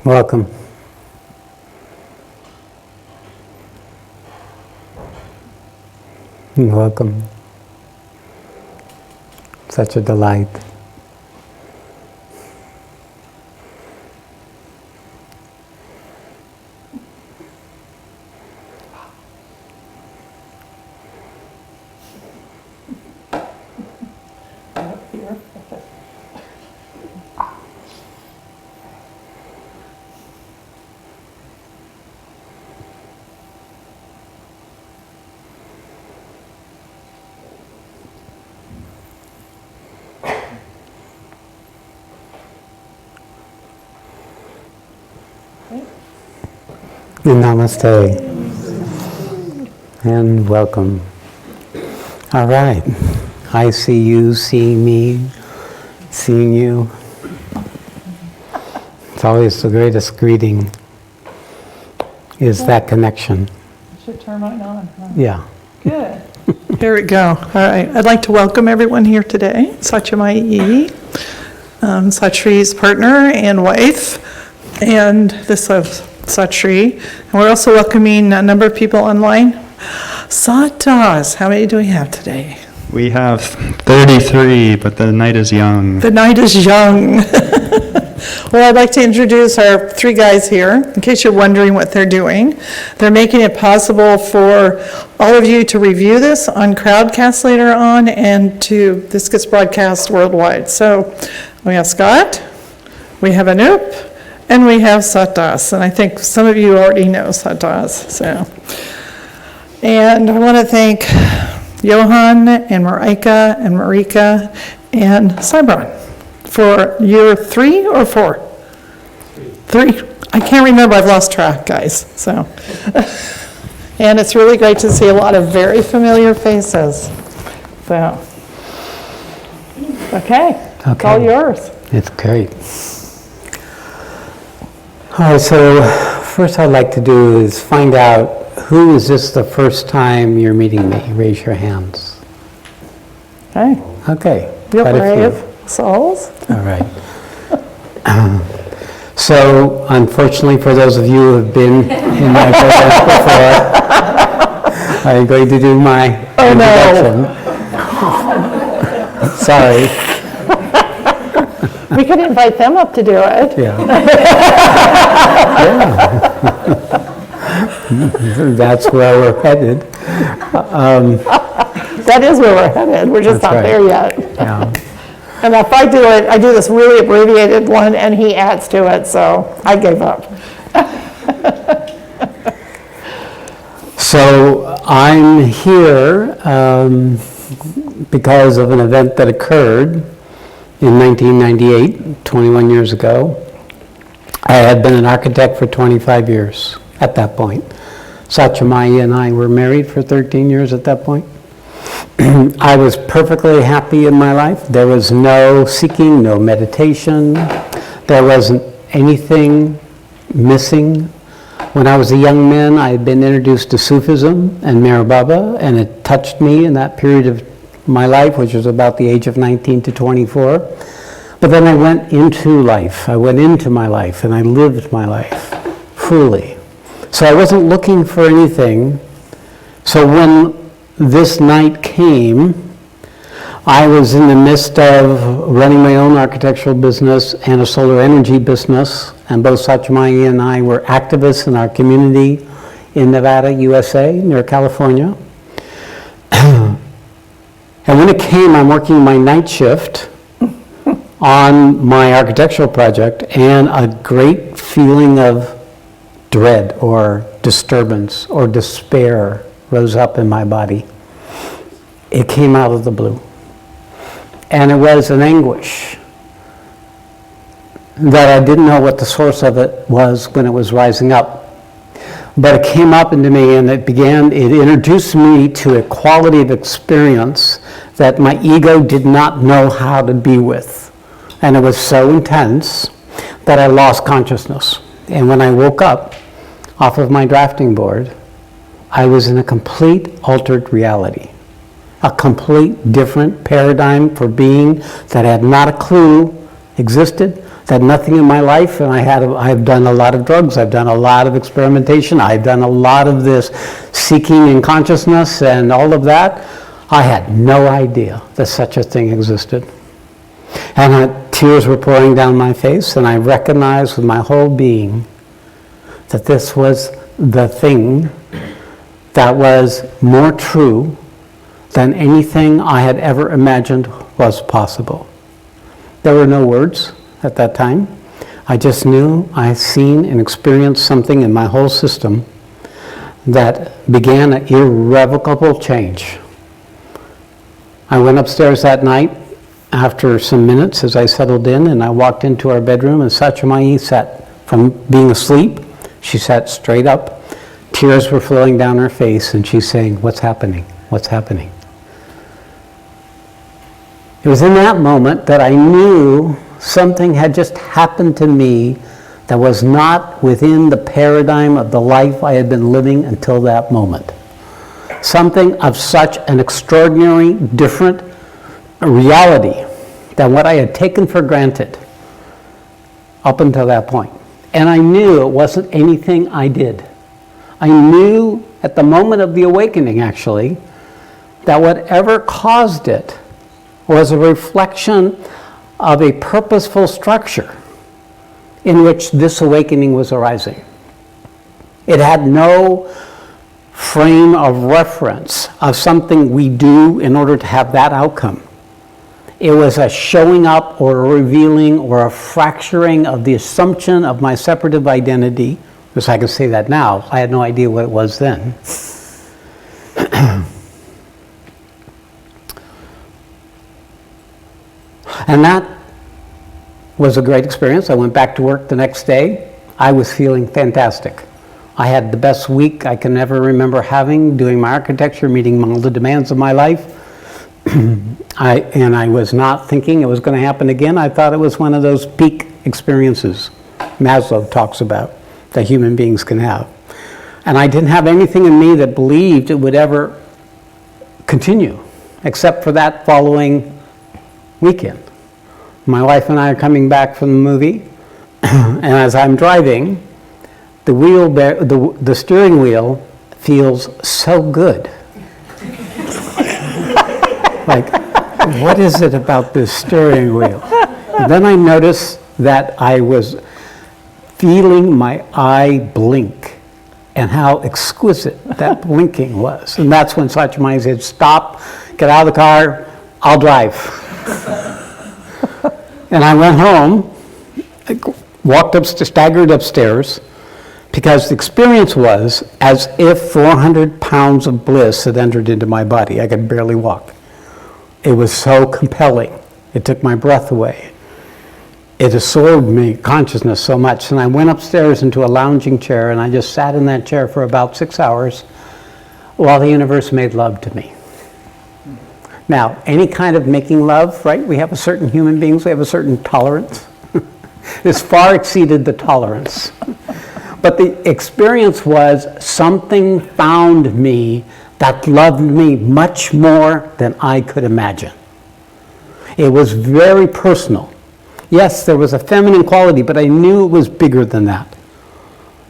Welcome. Welcome. Such a delight. Namaste and welcome. All right, I see you, seeing me, seeing you. It's always the greatest greeting, is that connection. I should turn mine on, huh? Yeah. Good. Here we go. All right. I'd like to welcome everyone here today. Satsang, Satri's partner and wife, and this is Satri. And we're also welcoming a number of people online. Satas, how many do we have today? We have 33, but the night is young. The night is young. Well, I'd like to introduce our three guys here, in case you're wondering what they're doing. They're making it possible for all of you to review this on Crowdcast later on, and this gets broadcast worldwide. So we have Scott, we have Anup, and we have Satas, and I think some of you already know Satas. So, and I want to thank Johan and Marika and Marika and Cybron for year 3 or 4? 3. I can't remember. I've lost track, guys. So, and it's really great to see a lot of very familiar faces. So, okay. It's all yours. It's great. All right, so first I'd like to do is find out, who is this the first time you're meeting me? Raise your hands. Okay. Okay. You're quite a few. brave souls. All right. So, unfortunately, for those of you who have been in my program before, I'm going to do my introduction. No. Sorry. We could invite them up to do it. Yeah. Yeah. That's where we're headed. That is where we're headed. We're just That's not right. there yet. Yeah. And if I do it, I do this really abbreviated one, and he adds to it, so I gave up. So I'm here because of an event that occurred in 1998, 21 years ago. I had been an architect for 25 years at that point. Satsang and I were married for 13 years at that point. I was perfectly happy in my life. There was no seeking, no meditation. There wasn't anything missing. When I was a young man, I had been introduced to Sufism and Meher Baba, and it touched me in that period of my life, which was about the age of 19 to 24. But then I went into life. I went into my life, and I lived my life fully. So I wasn't looking for anything. So when this night came, I was in the midst of running my own architectural business and a solar energy business, and both Satsang and I were activists in our community in Nevada, USA, near California. And when it came, I'm working my night shift on my architectural project, and a great feeling of dread or disturbance or despair rose up in my body. It came out of the blue. And it was an anguish that I didn't know what the source of it was when it was rising up. But it came up into me, and it introduced me to a quality of experience that my ego did not know how to be with. And it was so intense that I lost consciousness. And when I woke up off of my drafting board, I was in a complete altered reality. A complete different paradigm for being that I had not a clue existed, that nothing in my life, and I've done a lot of drugs, I've done a lot of experimentation, I've done a lot of this seeking in consciousness and all of that. I had no idea that such a thing existed. And tears were pouring down my face, and I recognized with my whole being that this was the thing that was more true than anything I had ever imagined was possible. There were no words at that time. I just knew I seen and experienced something in my whole system that began an irrevocable change. I went upstairs that night after some minutes as I settled in, and I walked into our bedroom, and Satsang sat from being asleep. She sat straight up. Tears were flowing down her face, and she's saying, "What's happening? What's happening?" It was in that moment that I knew something had just happened to me that was not within the paradigm of the life I had been living until that moment. Something of such an extraordinary, different reality than what I had taken for granted up until that point. And I knew it wasn't anything I did. I knew at the moment of the awakening, actually, that whatever caused it was a reflection of a purposeful structure in which this awakening was arising. It had no frame of reference of something we do in order to have that outcome. It was a showing up or a revealing or a fracturing of the assumption of my separative identity, because I can say that now. I had no idea what it was then. And that was a great experience. I went back to work the next day. I was feeling fantastic. I had the best week I can ever remember having, doing my architecture, meeting all the demands of my life. I was not thinking it was going to happen again. I thought it was one of those peak experiences Maslow talks about that human beings can have. And I didn't have anything in me that believed it would ever continue, except for that following weekend. My wife and I are coming back from the movie, and as I'm driving, the steering wheel feels so good. Like, what is it about this steering wheel? And then I noticed that I was feeling my eye blink and how exquisite that blinking was. And that's when Satsang said, "Stop, get out of the car, I'll drive." And I went home, staggered upstairs, because the experience was as if 400 pounds of bliss had entered into my body. I could barely walk. It was so compelling. It took my breath away. It absorbed me, consciousness, so much. And I went upstairs into a lounging chair, and I just sat in that chair for about 6 hours while the universe made love to me. Now, any kind of making love, right? We have a certain human beings, we have a certain tolerance. This far exceeded the tolerance. But the experience was something found me that loved me much more than I could imagine. It was very personal. Yes, there was a feminine quality, but I knew it was bigger than that.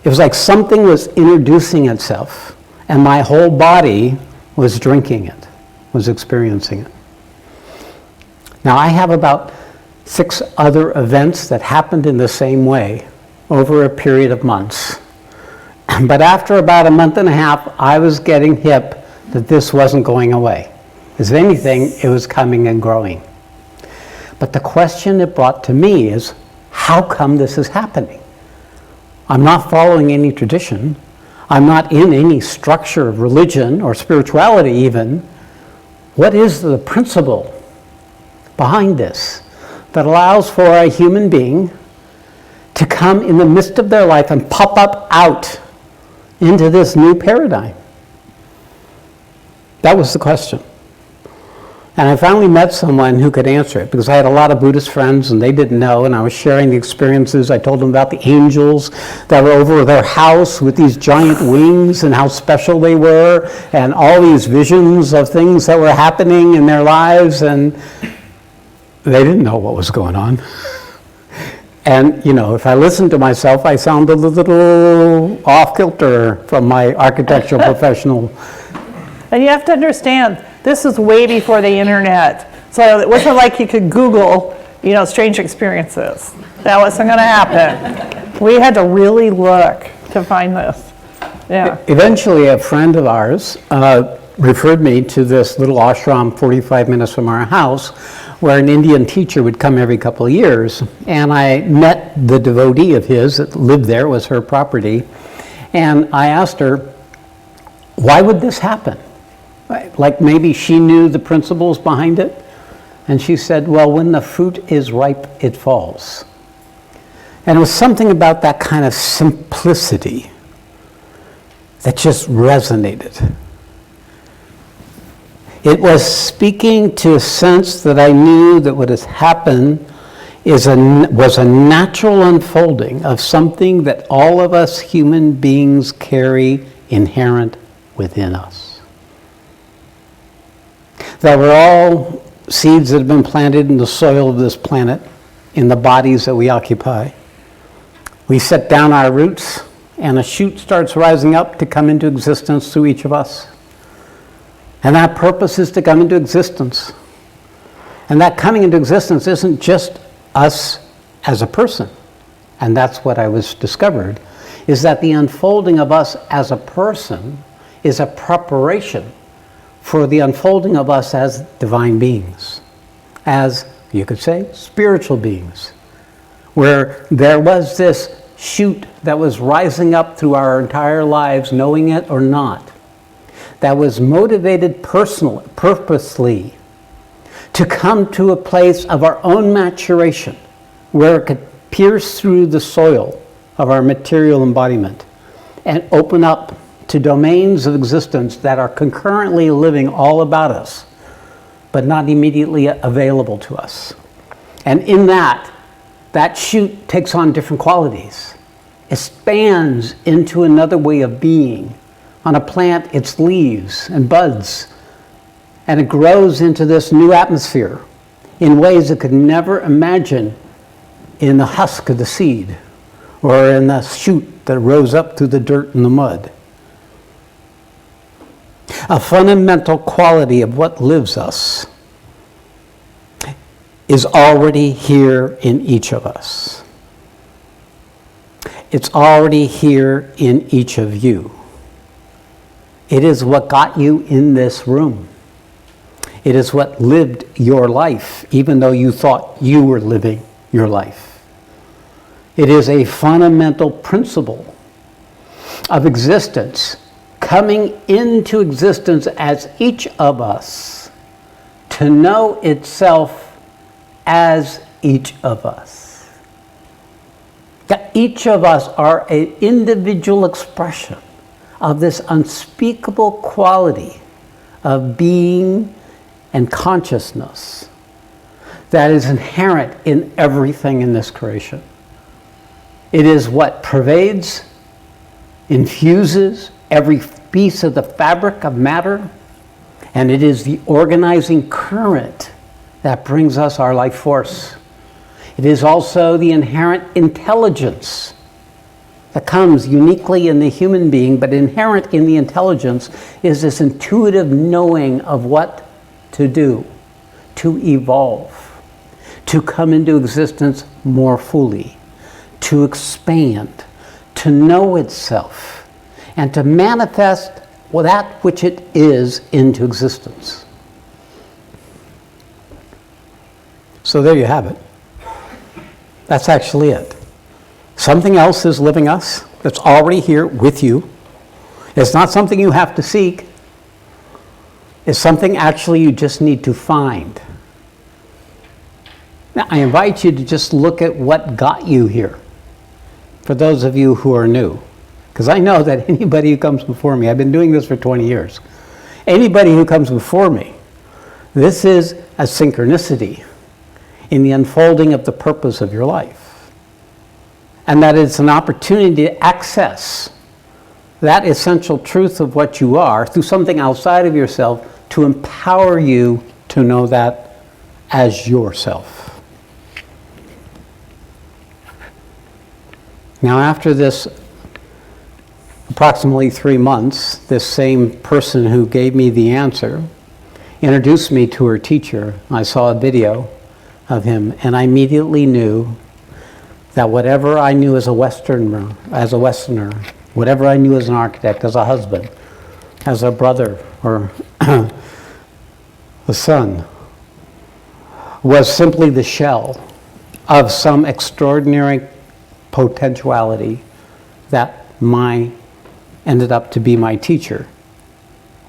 It was like something was introducing itself, and my whole body was drinking it, was experiencing it. Now, I have about 6 other events that happened in the same way over a period of months. But after about a month and a half, I was getting hip that this wasn't going away. As anything, it was coming and growing. But the question it brought to me is, how come this is happening? I'm not following any tradition. I'm not in any structure of religion or spirituality even. What is the principle behind this that allows for a human being to come in the midst of their life and pop up out into this new paradigm? That was the question. And I finally met someone who could answer it, because I had a lot of Buddhist friends and they didn't know, and I was sharing the experiences. I told them about the angels that were over their house with these giant wings and how special they were, and all these visions of things that were happening in their lives, and they didn't know what was going on. And, you know, if I listen to myself, I sound a little off kilter from my architectural professional. And you have to understand, this is way before the internet. So it wasn't like you could Google, you know, strange experiences. That wasn't going to happen. We had to really look to find this. Yeah. Eventually, a friend of ours referred me to this little ashram 45 minutes from our house, where an Indian teacher would come every couple of years. And I met the devotee of his that lived there, it was her property. And I asked her, why would this happen? Like maybe she knew the principles behind it. And she said, well, when the fruit is ripe, it falls. And it was something about that kind of simplicity that just resonated. It was speaking to a sense that I knew that what has happened was a natural unfolding of something that all of us human beings carry inherent within us. That we're all seeds that have been planted in the soil of this planet, in the bodies that we occupy. We set down our roots, and a shoot starts rising up to come into existence through each of us. And that purpose is to come into existence. And that coming into existence isn't just us as a person. And that's what I was discovered, is that the unfolding of us as a person is a preparation for the unfolding of us as divine beings, as, you could say, spiritual beings, where there was this shoot that was rising up through our entire lives, knowing it or not, that was motivated purposely to come to a place of our own maturation, where it could pierce through the soil of our material embodiment and open up to domains of existence that are concurrently living all about us, but not immediately available to us. And in that shoot takes on different qualities. It expands into another way of being. On a plant, it's leaves and buds, and it grows into this new atmosphere in ways it could never imagine in the husk of the seed or in the shoot that rose up through the dirt and the mud. A fundamental quality of what lives us is already here in each of us. It's already here in each of you. It is what got you in this room. It is what lived your life, even though you thought you were living your life. It is a fundamental principle of existence coming into existence as each of us to know itself as each of us. That each of us are an individual expression of this unspeakable quality of being and consciousness that is inherent in everything in this creation. It is what pervades, infuses every piece of the fabric of matter, and it is the organizing current that brings us our life force. It is also the inherent intelligence that comes uniquely in the human being, but inherent in the intelligence is this intuitive knowing of what to do, to evolve, to come into existence more fully, to expand, to know itself, and to manifest that which it is into existence. So there you have it. That's actually it. Something else is living us that's already here with you. It's not something you have to seek. It's something actually you just need to find. Now, I invite you to just look at what got you here, for those of you who are new. Because I know that anybody who comes before me, I've been doing this for 20 years, anybody who comes before me, this is a synchronicity in the unfolding of the purpose of your life. And that it's an opportunity to access that essential truth of what you are through something outside of yourself to empower you to know that as yourself. Now, after this approximately 3 months, this same person who gave me the answer introduced me to her teacher. I saw a video of him, and I immediately knew that whatever I knew as a Westerner, whatever I knew as an architect, as a husband, as a brother, or a son, was simply the shell of some extraordinary potentiality that ended up to be my teacher,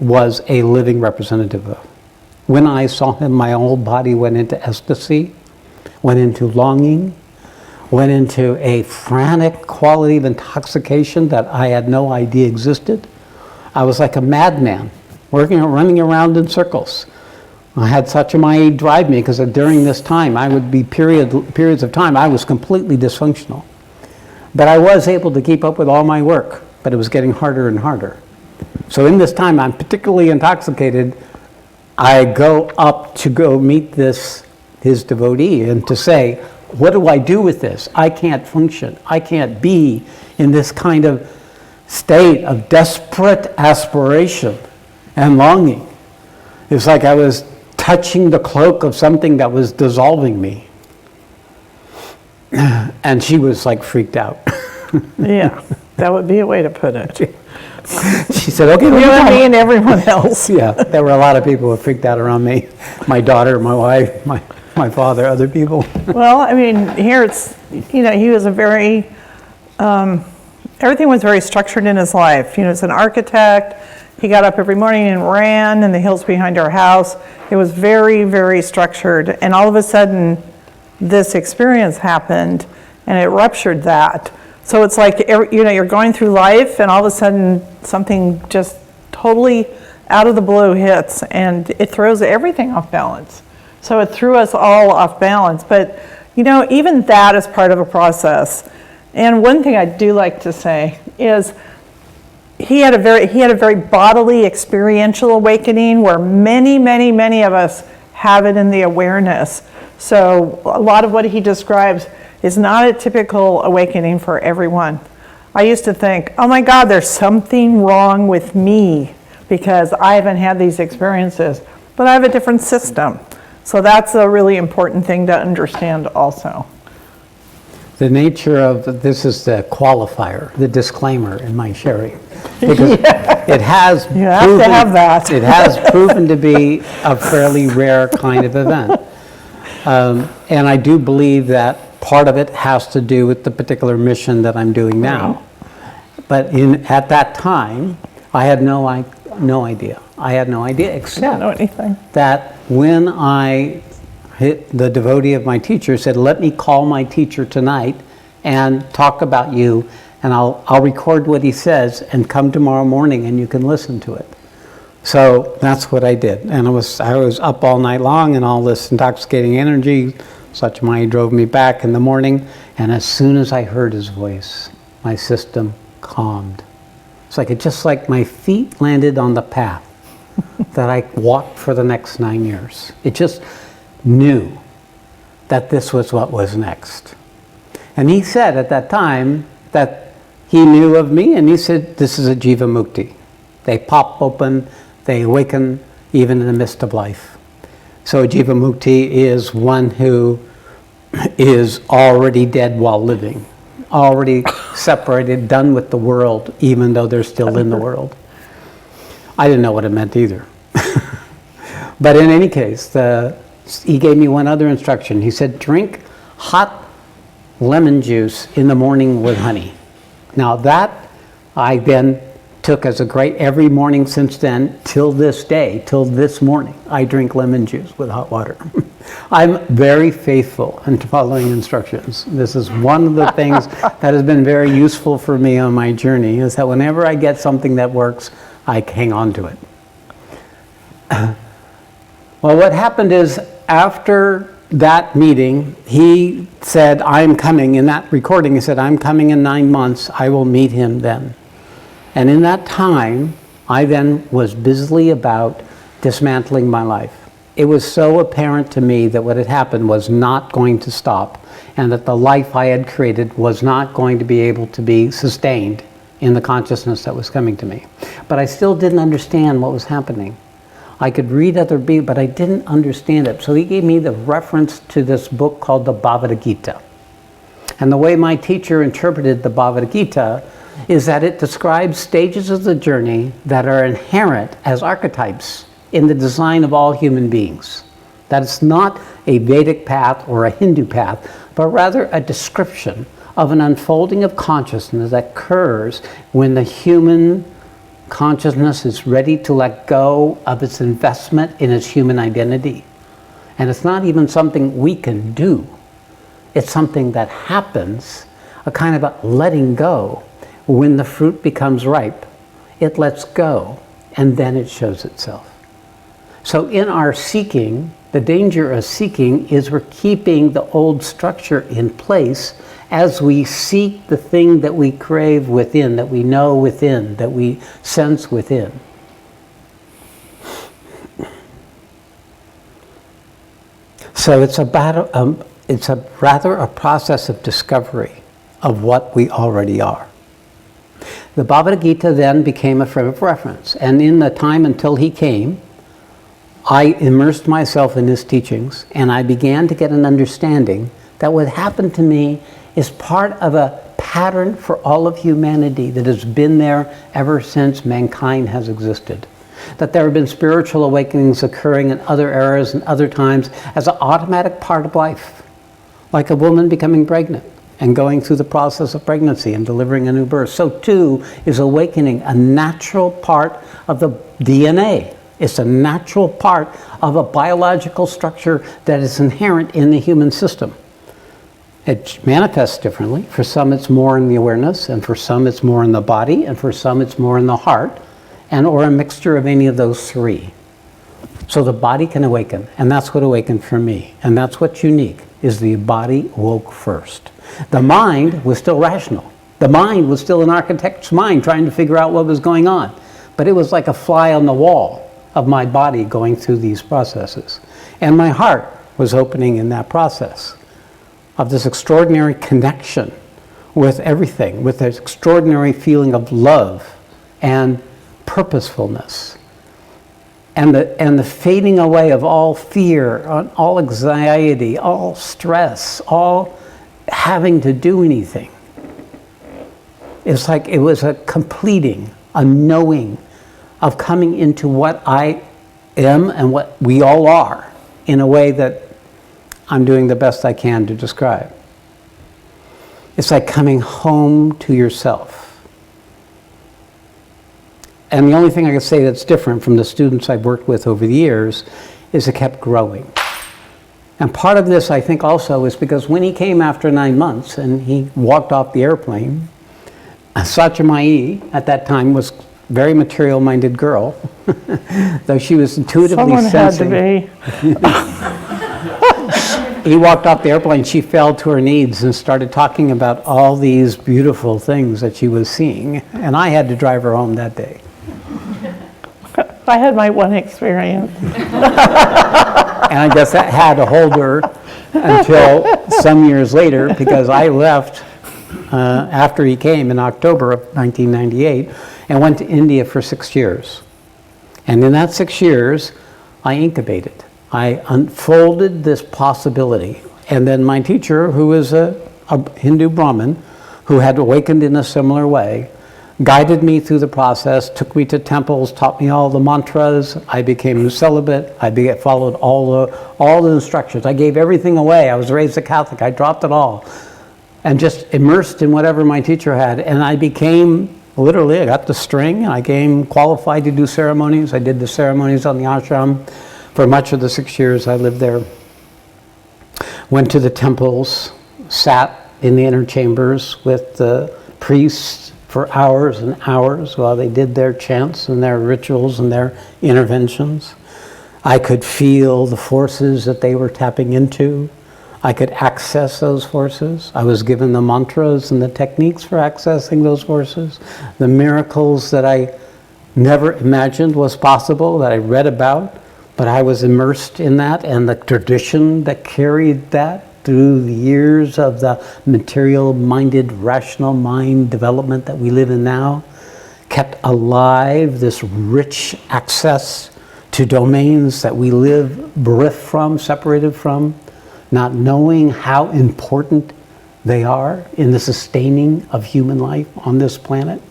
was a living representative of. When I saw him, my whole body went into ecstasy, went into longing, went into a frantic quality of intoxication that I had no idea existed. I was like a madman, running around in circles. I had Satsang drive me, because during this time, I would be periods of time, I was completely dysfunctional. But I was able to keep up with all my work, but it was getting harder and harder. So in this time, I'm particularly intoxicated. I go up to go meet his devotee and to say, what do I do with this? I can't function. I can't be in this kind of state of desperate aspiration and longing. It's like I was touching the cloak of something that was dissolving me. And she was like freaked out. Yeah, that would be a way to put it. She said, okay, You and me and everyone else. Yeah, there were a lot of people who freaked out around me. My daughter, my wife, my father, other people. Well, I mean, here it's, he was everything was very structured in his life. As an architect, he got up every morning and ran in the hills behind our house. It was very, very structured. And all of a sudden, this experience happened, and it ruptured that. So it's like, you're going through life, and all of a sudden, something just totally out of the blue hits, and it throws everything off balance. So it threw us all off balance. But, even that is part of a process. And one thing I do like to say is he had a very bodily experiential awakening where many, many, many of us have it in the awareness. So a lot of what he describes is not a typical awakening for everyone. I used to think, oh my God, there's something wrong with me because I haven't had these experiences, but I have a different system. So that's a really important thing to understand also. The nature of this is the qualifier, the disclaimer in my sharing. Because it has You have to have that. It has proven to be a fairly rare kind of event. And I do believe that part of it has to do with the particular mission that I'm doing now. But at that time, I had no idea. I had no idea, except know anything. that when I hit the devotee of my teacher said, let me call my teacher tonight and talk about you, and I'll record what he says and come tomorrow morning and you can listen to it. So that's what I did. And I was up all night long and all this intoxicating energy. Satsang drove me back in the morning, and as soon as I heard his voice, my system calmed. It's just like my feet landed on the path that I walked for the next 9 years. It just knew that this was what was next. And he said at that time that he knew of me, and he said, this is a Jiva Mukti. They pop open, they awaken even in the midst of life. So a Jiva Mukti is one who is already dead while living, already separated, done with the world, even though they're still in the world. I didn't know what it meant either. But in any case, he gave me one other instruction. He said, drink hot lemon juice in the morning with honey. Now that I then took as a great, every morning since then, till this day, till this morning, I drink lemon juice with hot water. I'm very faithful in following instructions. This is one of the things that has been very useful for me on my journey, is that whenever I get something that works, I hang on to it. Well, what happened is, after that meeting, he said, I'm coming. In that recording, he said, I'm coming in 9 months. I will meet him then. And in that time, I then was busily about dismantling my life. it was so apparent to me that what had happened was not going to stop, and that the life I had created was not going to be able to be sustained in the consciousness that was coming to me. But I still didn't understand what was happening. I could read other beings, but I didn't understand it. So he gave me the reference to this book called the Bhagavad Gita. And the way my teacher interpreted the Bhagavad Gita is that it describes stages of the journey that are inherent as archetypes in the design of all human beings. That it's not a Vedic path or a Hindu path, but rather a description of an unfolding of consciousness that occurs when the human consciousness is ready to let go of its investment in its human identity. And it's not even something we can do. It's something that happens, a kind of a letting go. When the fruit becomes ripe, it lets go, and then it shows itself. So in our seeking, the danger of seeking is we're keeping the old structure in place as we seek the thing that we crave within, that we know within, that we sense within. So it's rather a process of discovery of what we already are. The Bhagavad Gita then became a frame of reference, and in the time until he came, I immersed myself in his teachings, and I began to get an understanding that what happened to me is part of a pattern for all of humanity that has been there ever since mankind has existed. That there have been spiritual awakenings occurring in other eras and other times as an automatic part of life, like a woman becoming pregnant and going through the process of pregnancy and delivering a new birth. So too is awakening a natural part of the DNA. It's a natural part of a biological structure that is inherent in the human system. It manifests differently. For some it's more in the awareness, and for some it's more in the body, and for some it's more in the heart, and or a mixture of any of those three. So the body can awaken, and that's what awakened for me. And that's what's unique, is the body woke first. The mind was still rational. The mind was still an architect's mind trying to figure out what was going on. But it was like a fly on the wall of my body going through these processes. And my heart was opening in that process of this extraordinary connection with everything, with this extraordinary feeling of love and purposefulness. And the fading away of all fear, all anxiety, all stress, all having to do anything. It's like it was a completing, a knowing of coming into what I am and what we all are in a way that I'm doing the best I can to describe. It's like coming home to yourself. And the only thing I can say that's different from the students I've worked with over the years is it kept growing. And part of this, I think, also is because when he came after 9 months and he walked off the airplane, Satsang at that time was a very material-minded girl, though she was intuitively sensing. Someone had to be. He walked off the airplane, she fell to her knees and started talking about all these beautiful things that she was seeing. And I had to drive her home that day. I had my one experience. And I guess that had to hold her until some years later, because I left after he came in October of 1998 and went to India for 6 years. And in that 6 years, I incubated. I unfolded this possibility. And then my teacher, who is a Hindu Brahmin, who had awakened in a similar way, guided me through the process, took me to temples, taught me all the mantras. I became celibate. I followed all the instructions. I gave everything away. I was raised a Catholic. I dropped it all and just immersed in whatever my teacher had. And I became, literally, I got the string, and I became qualified to do ceremonies. I did the ceremonies on the ashram for much of the 6 years I lived there. Went to the temples, sat in the inner chambers with the priests for hours and hours while they did their chants and their rituals and their interventions. I could feel the forces that they were tapping into. I could access those forces. I was given the mantras and the techniques for accessing those forces. The miracles that I never imagined was possible, that I read about, But I was immersed in that, and the tradition that carried that through the years of the material-minded, rational mind development that we live in now, kept alive this rich access to domains that we live bereft from, separated from, not knowing how important they are in the sustaining of human life on this planet.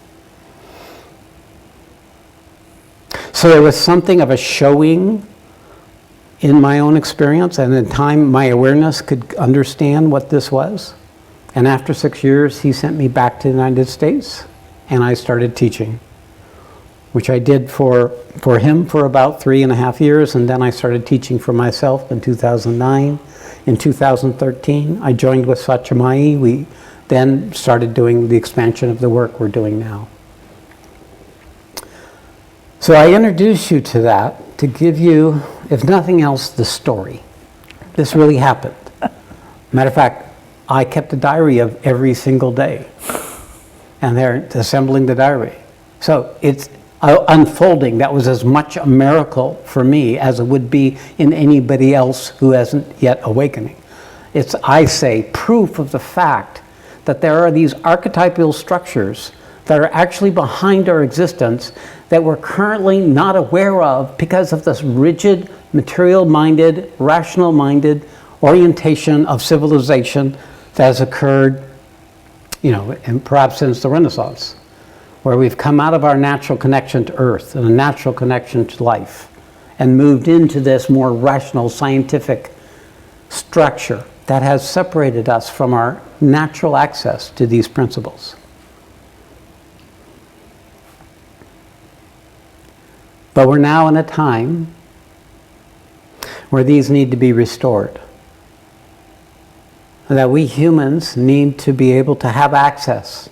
So there was something of a showing in my own experience, and in time my awareness could understand what this was. And after 6 years, he sent me back to the United States, and I started teaching, which I did for him for about 3.5 years, and then I started teaching for myself in 2009. In 2013, I joined with Satsang. We then started doing the expansion of the work we're doing now. So I introduce you to that to give you, if nothing else, the story. This really happened. Matter of fact, I kept a diary of every single day, and they're assembling the diary. So it's unfolding. That was as much a miracle for me as it would be in anybody else who hasn't yet awakening. It's, I say, proof of the fact that there are these archetypal structures that are actually behind our existence that we're currently not aware of because of this rigid, material-minded, rational-minded orientation of civilization that has occurred, and perhaps since the Renaissance, where we've come out of our natural connection to Earth and a natural connection to life and moved into this more rational, scientific structure that has separated us from our natural access to these principles. But we're now in a time where these need to be restored. That we humans need to be able to have access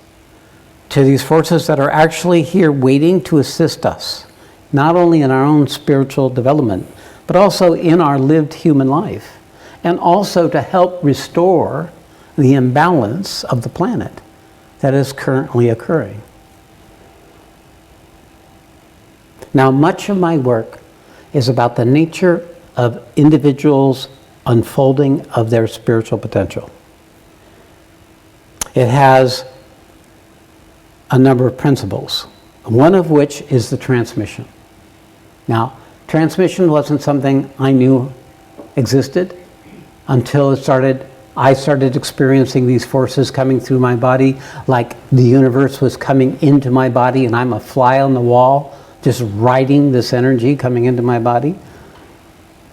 to these forces that are actually here waiting to assist us, not only in our own spiritual development, but also in our lived human life, and also to help restore the imbalance of the planet that is currently occurring. Now, much of my work is about the nature of individuals' unfolding of their spiritual potential. It has a number of principles, one of which is the transmission. Now, transmission wasn't something I knew existed until I started experiencing these forces coming through my body, like the universe was coming into my body and I'm a fly on the wall, just riding this energy coming into my body.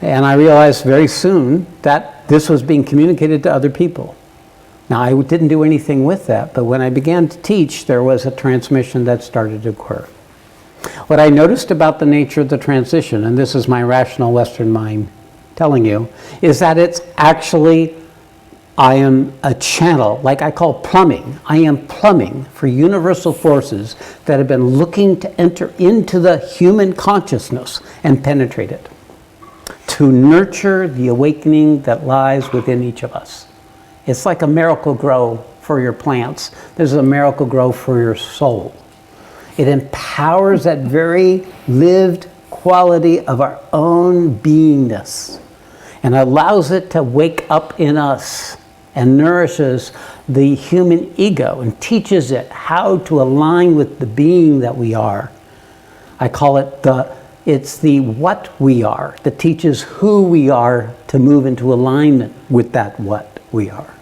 And I realized very soon that this was being communicated to other people. Now, I didn't do anything with that, but when I began to teach, there was a transmission that started to occur. What I noticed about the nature of the transition, and this is my rational Western mind telling you, is that it's actually, I am a channel, like I call plumbing. I am plumbing for universal forces that have been looking to enter into the human consciousness and penetrate it, to nurture the awakening that lies within each of us. It's like a miracle grow for your plants. There's a miracle grow for your soul. It empowers that very lived quality of our own beingness and allows it to wake up in us and nourishes the human ego and teaches it how to align with the being that we are. I call it it's the what we are that teaches who we are to move into alignment with that what we are.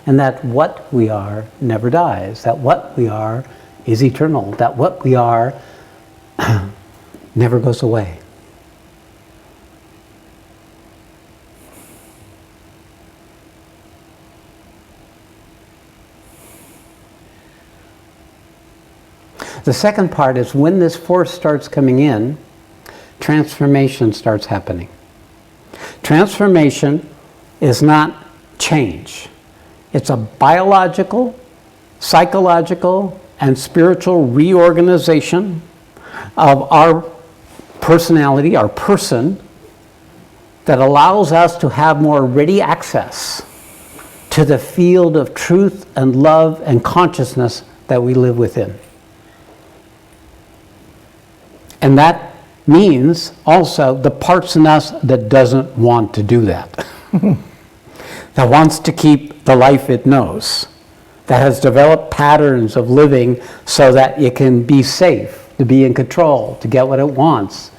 And that what we are never dies. That what we are is eternal. That what we are never goes away. The second part is when this force starts coming in, transformation starts happening. Transformation is not change. It's a biological, psychological, and spiritual reorganization of our personality, our person, that allows us to have more ready access to the field of truth and love and consciousness that we live within. And that means also the parts in us that doesn't want to do that, that wants to keep the life it knows, that has developed patterns of living so that it can be safe, to be in control, to get what it wants.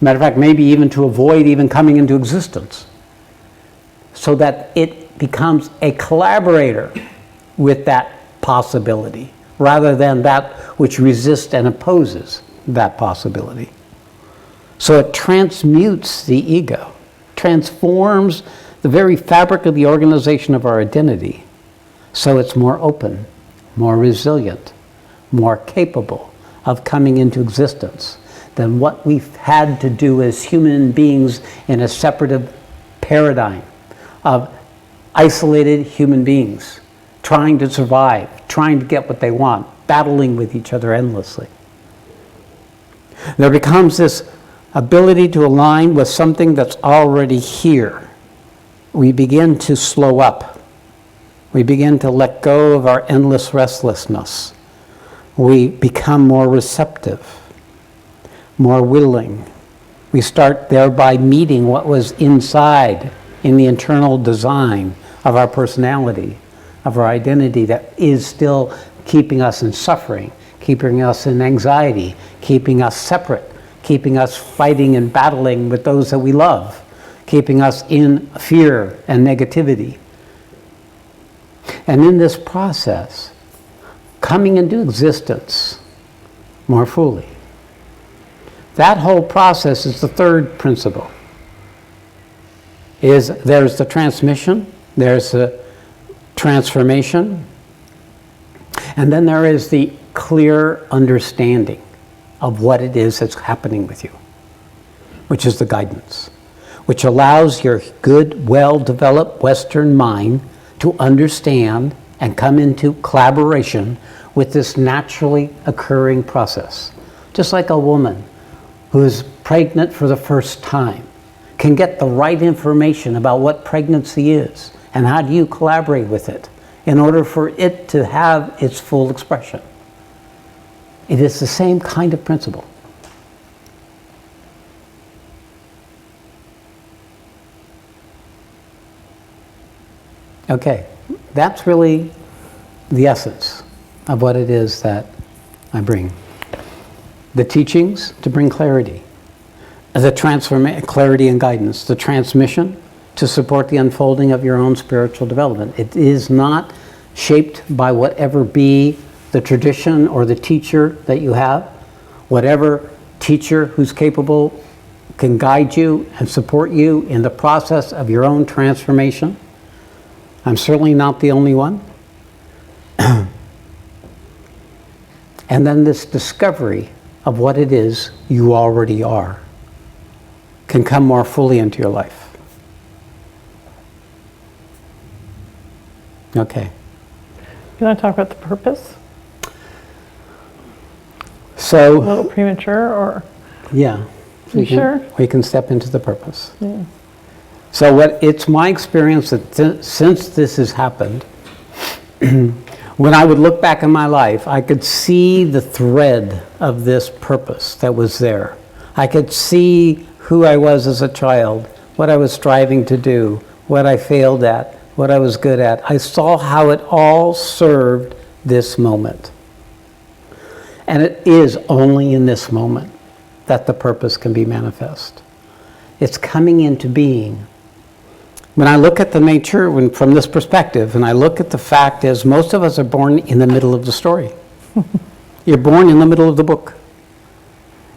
Matter of fact, maybe even to avoid even coming into existence, so that it becomes a collaborator with that possibility, rather than that which resists and opposes that possibility. So it transmutes the ego, transforms the very fabric of the organization of our identity, so it's more open, more resilient, more capable of coming into existence than what we've had to do as human beings in a separative paradigm of isolated human beings trying to survive, trying to get what they want, battling with each other endlessly. There becomes this ability to align with something that's already here. We begin to slow up. We begin to let go of our endless restlessness. We become more receptive, more willing. We start thereby meeting what was inside in the internal design of our personality, of our identity that is still keeping us in suffering, keeping us in anxiety, keeping us separate, keeping us fighting and battling with those that we love, keeping us in fear and negativity. And in this process, coming into existence more fully. That whole process is the third principle. There's the transmission, there's the transformation, and then there is the clear understanding of what it is that's happening with you, which is the guidance, which allows your good, well-developed Western mind to understand and come into collaboration with this naturally occurring process. Just like a woman who is pregnant for the first time can get the right information about what pregnancy is and how do you collaborate with it in order for it to have its full expression. It is the same kind of principle. Okay, that's really the essence of what it is that I bring. The teachings to bring clarity, the clarity and guidance, the transmission to support the unfolding of your own spiritual development. It is not shaped by whatever be the tradition or the teacher that you have. Whatever teacher who's capable can guide you and support you in the process of your own transformation. I'm certainly not the only one. And then this discovery of what it is you already are can come more fully into your life. Okay. You want to talk about the purpose? A So, little premature, or? yeah. You sure? We can step into the purpose. Yeah. So it's my experience that since this has happened, when I would look back in my life, I could see the thread of this purpose that was there. I could see who I was as a child, what I was striving to do, what I failed at, what I was good at. I saw how it all served this moment. And it is only in this moment that the purpose can be manifest. It's coming into being. When I look at the nature from this perspective, and I look at the fact is most of us are born in the middle of the story. You're born in the middle of the book.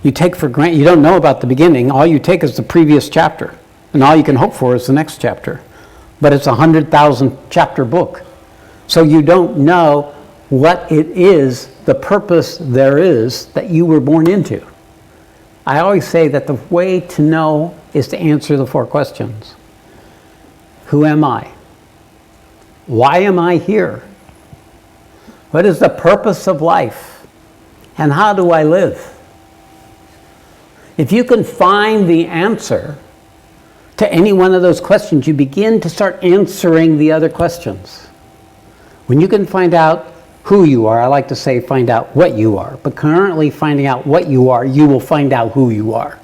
You take for granted, you don't know about the beginning, all you take is the previous chapter, and all you can hope for is the next chapter. But it's a 100,000 chapter book. So you don't know what it is, the purpose there is that you were born into. I always say that the way to know is to answer the 4 questions. Who am I? Why am I here? What is the purpose of life? And how do I live? If you can find the answer to any one of those questions, you begin to start answering the other questions. When you can find out who you are, I like to say find out what you are, but currently finding out what you are, you will find out who you are.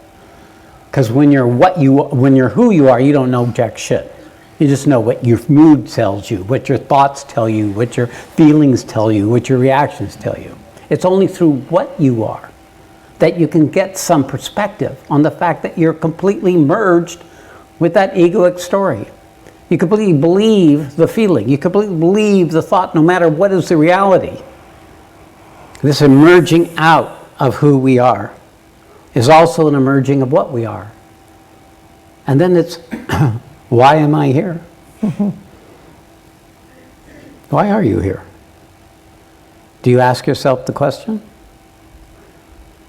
Because when you're who you are, you don't know jack shit. You just know what your mood tells you, what your thoughts tell you, what your feelings tell you, what your reactions tell you. It's only through what you are that you can get some perspective on the fact that you're completely merged with that egoic story. You completely believe the feeling. You completely believe the thought, no matter what is the reality. This emerging out of who we are is also an emerging of what we are. And then it's, why am I here? Why are you here? Do you ask yourself the question?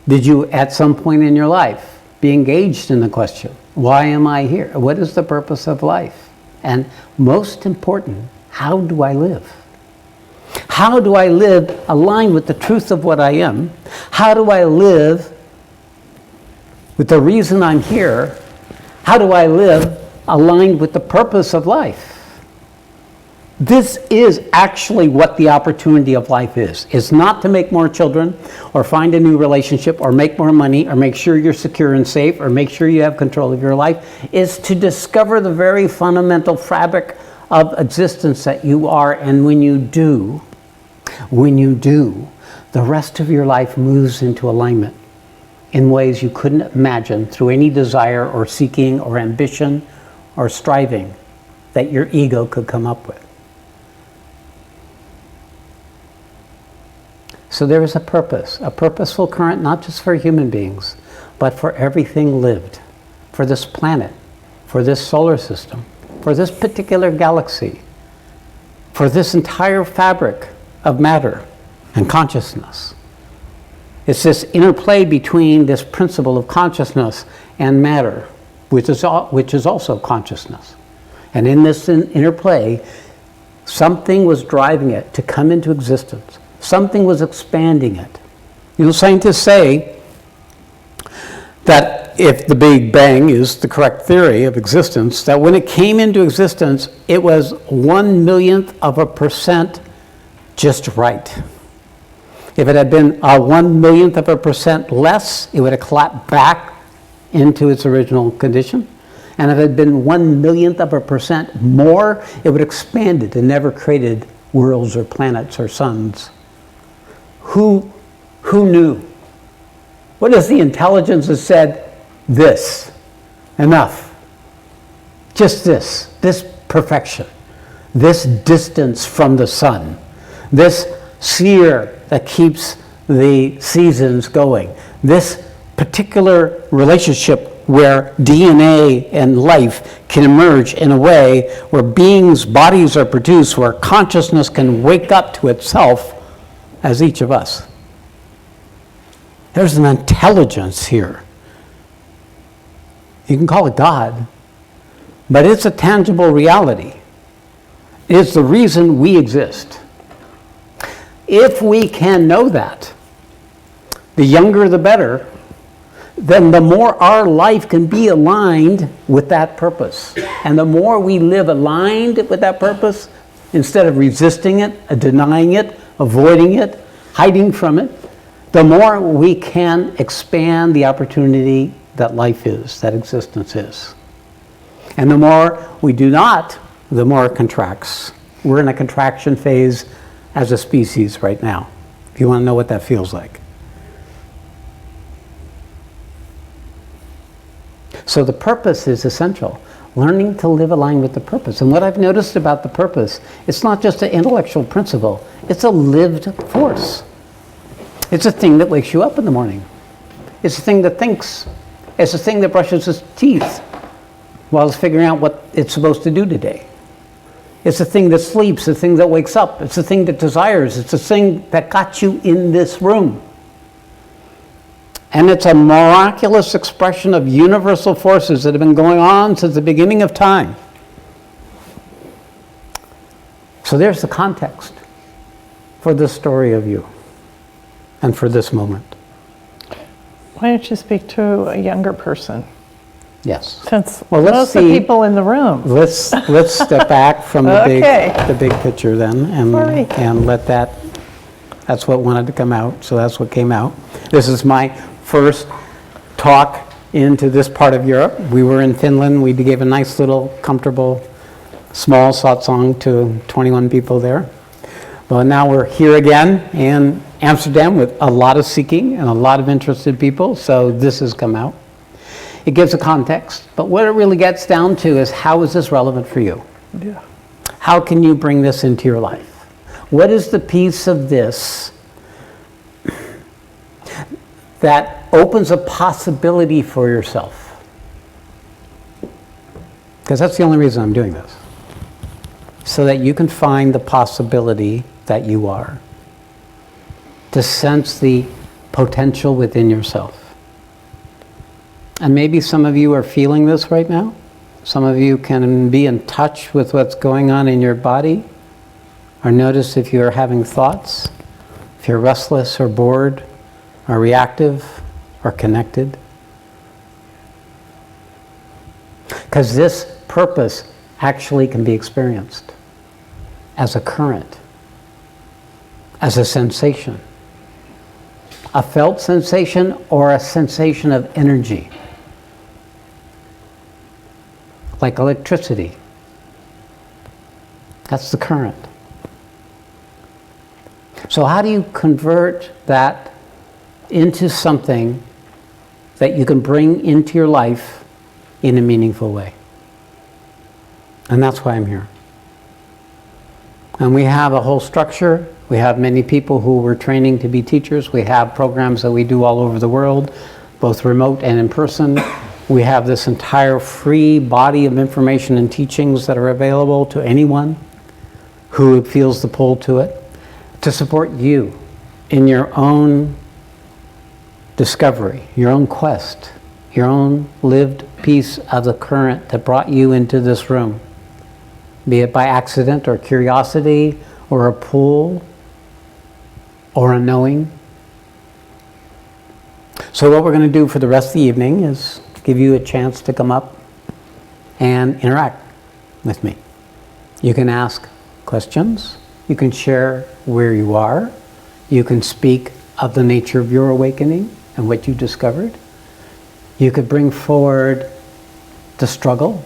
Did you, at some point in your life, be engaged in the question, why am I here? What is the purpose of life? And most important, how do I live? How do I live aligned with the truth of what I am? How do I live with the reason I'm here? How do I live aligned with the purpose of life? This is actually what the opportunity of life is. It's not to make more children or find a new relationship or make more money or make sure you're secure and safe or make sure you have control of your life. It's to discover the very fundamental fabric of existence that you are. And when you do, the rest of your life moves into alignment in ways you couldn't imagine through any desire or seeking or ambition or striving that your ego could come up with. So there is a purpose, a purposeful current, not just for human beings, but for everything lived, for this planet, for this solar system, for this particular galaxy, for this entire fabric of matter and consciousness. It's this interplay between this principle of consciousness and matter, which is also consciousness. And in this interplay, something was driving it to come into existence. Something was expanding it. You know, scientists say that if the Big Bang is the correct theory of existence, that when it came into existence, it was 1/1,000,000% just right. If it had been a 1/1,000,000% less, it would have collapsed back into its original condition. And if it had been 1/1,000,000% more, it would have expanded and never created worlds or planets or suns. Who knew? What is the intelligence that said this? Enough. Just this perfection, this distance from the sun, this sphere that keeps the seasons going, this particular relationship where DNA and life can emerge in a way where beings' bodies are produced, where consciousness can wake up to itself as each of us. There's an intelligence here. You can call it God, but it's a tangible reality. It's the reason we exist. If we can know that, the younger the better, then the more our life can be aligned with that purpose. And the more we live aligned with that purpose, instead of resisting it, denying it, avoiding it, hiding from it, the more we can expand the opportunity that life is, that existence is. And the more we do not, the more it contracts. We're in a contraction phase as a species right now, if you want to know what that feels like. So the purpose is essential. Learning to live aligned with the purpose. And what I've noticed about the purpose, it's not just an intellectual principle, it's a lived force. It's a thing that wakes you up in the morning. It's a thing that thinks. It's a thing that brushes its teeth while it's figuring out what it's supposed to do today. It's a thing that sleeps, a thing that wakes up. It's a thing that desires. It's a thing that got you in this room. And it's a miraculous expression of universal forces that have been going on since the beginning of time. So there's the context for this story of you and for this moment. Why don't you speak to a younger person? Yes. Since Well, let's most of the see. people in the room. Let's step back from the Okay. big picture then, Sorry. and let that's what wanted to come out, so that's what came out. This is my first talk into this part of Europe. We were in Finland. We gave a nice little comfortable small satsang to 21 people there. Well, now we're here again in Amsterdam with a lot of seeking and a lot of interested people, so this has come out. It gives a context, but what it really gets down to is, how is this relevant for you? Yeah. How can you bring this into your life? What is the piece of this that opens a possibility for yourself? Because that's the only reason I'm doing this. So that you can find the possibility that you are. To sense the potential within yourself. And maybe some of you are feeling this right now. Some of you can be in touch with what's going on in your body, or notice if you're having thoughts, if you're restless or bored, or reactive, or connected. Because this purpose actually can be experienced as a current, as a sensation, a felt sensation or a sensation of energy, like electricity. That's the current. So how do you convert that into something that you can bring into your life in a meaningful way? And that's why I'm here. And we have a whole structure. We have many people who we're training to be teachers. We have programs that we do all over the world, both remote and in person. We have this entire free body of information and teachings that are available to anyone who feels the pull to it, to support you in your own discovery, your own quest, your own lived piece of the current that brought you into this room, be it by accident or curiosity or a pull or a knowing. So what we're going to do for the rest of the evening is give you a chance to come up and interact with me. You can ask questions. You can share where you are. You can speak of the nature of your awakening and what you discovered. You could bring forward the struggle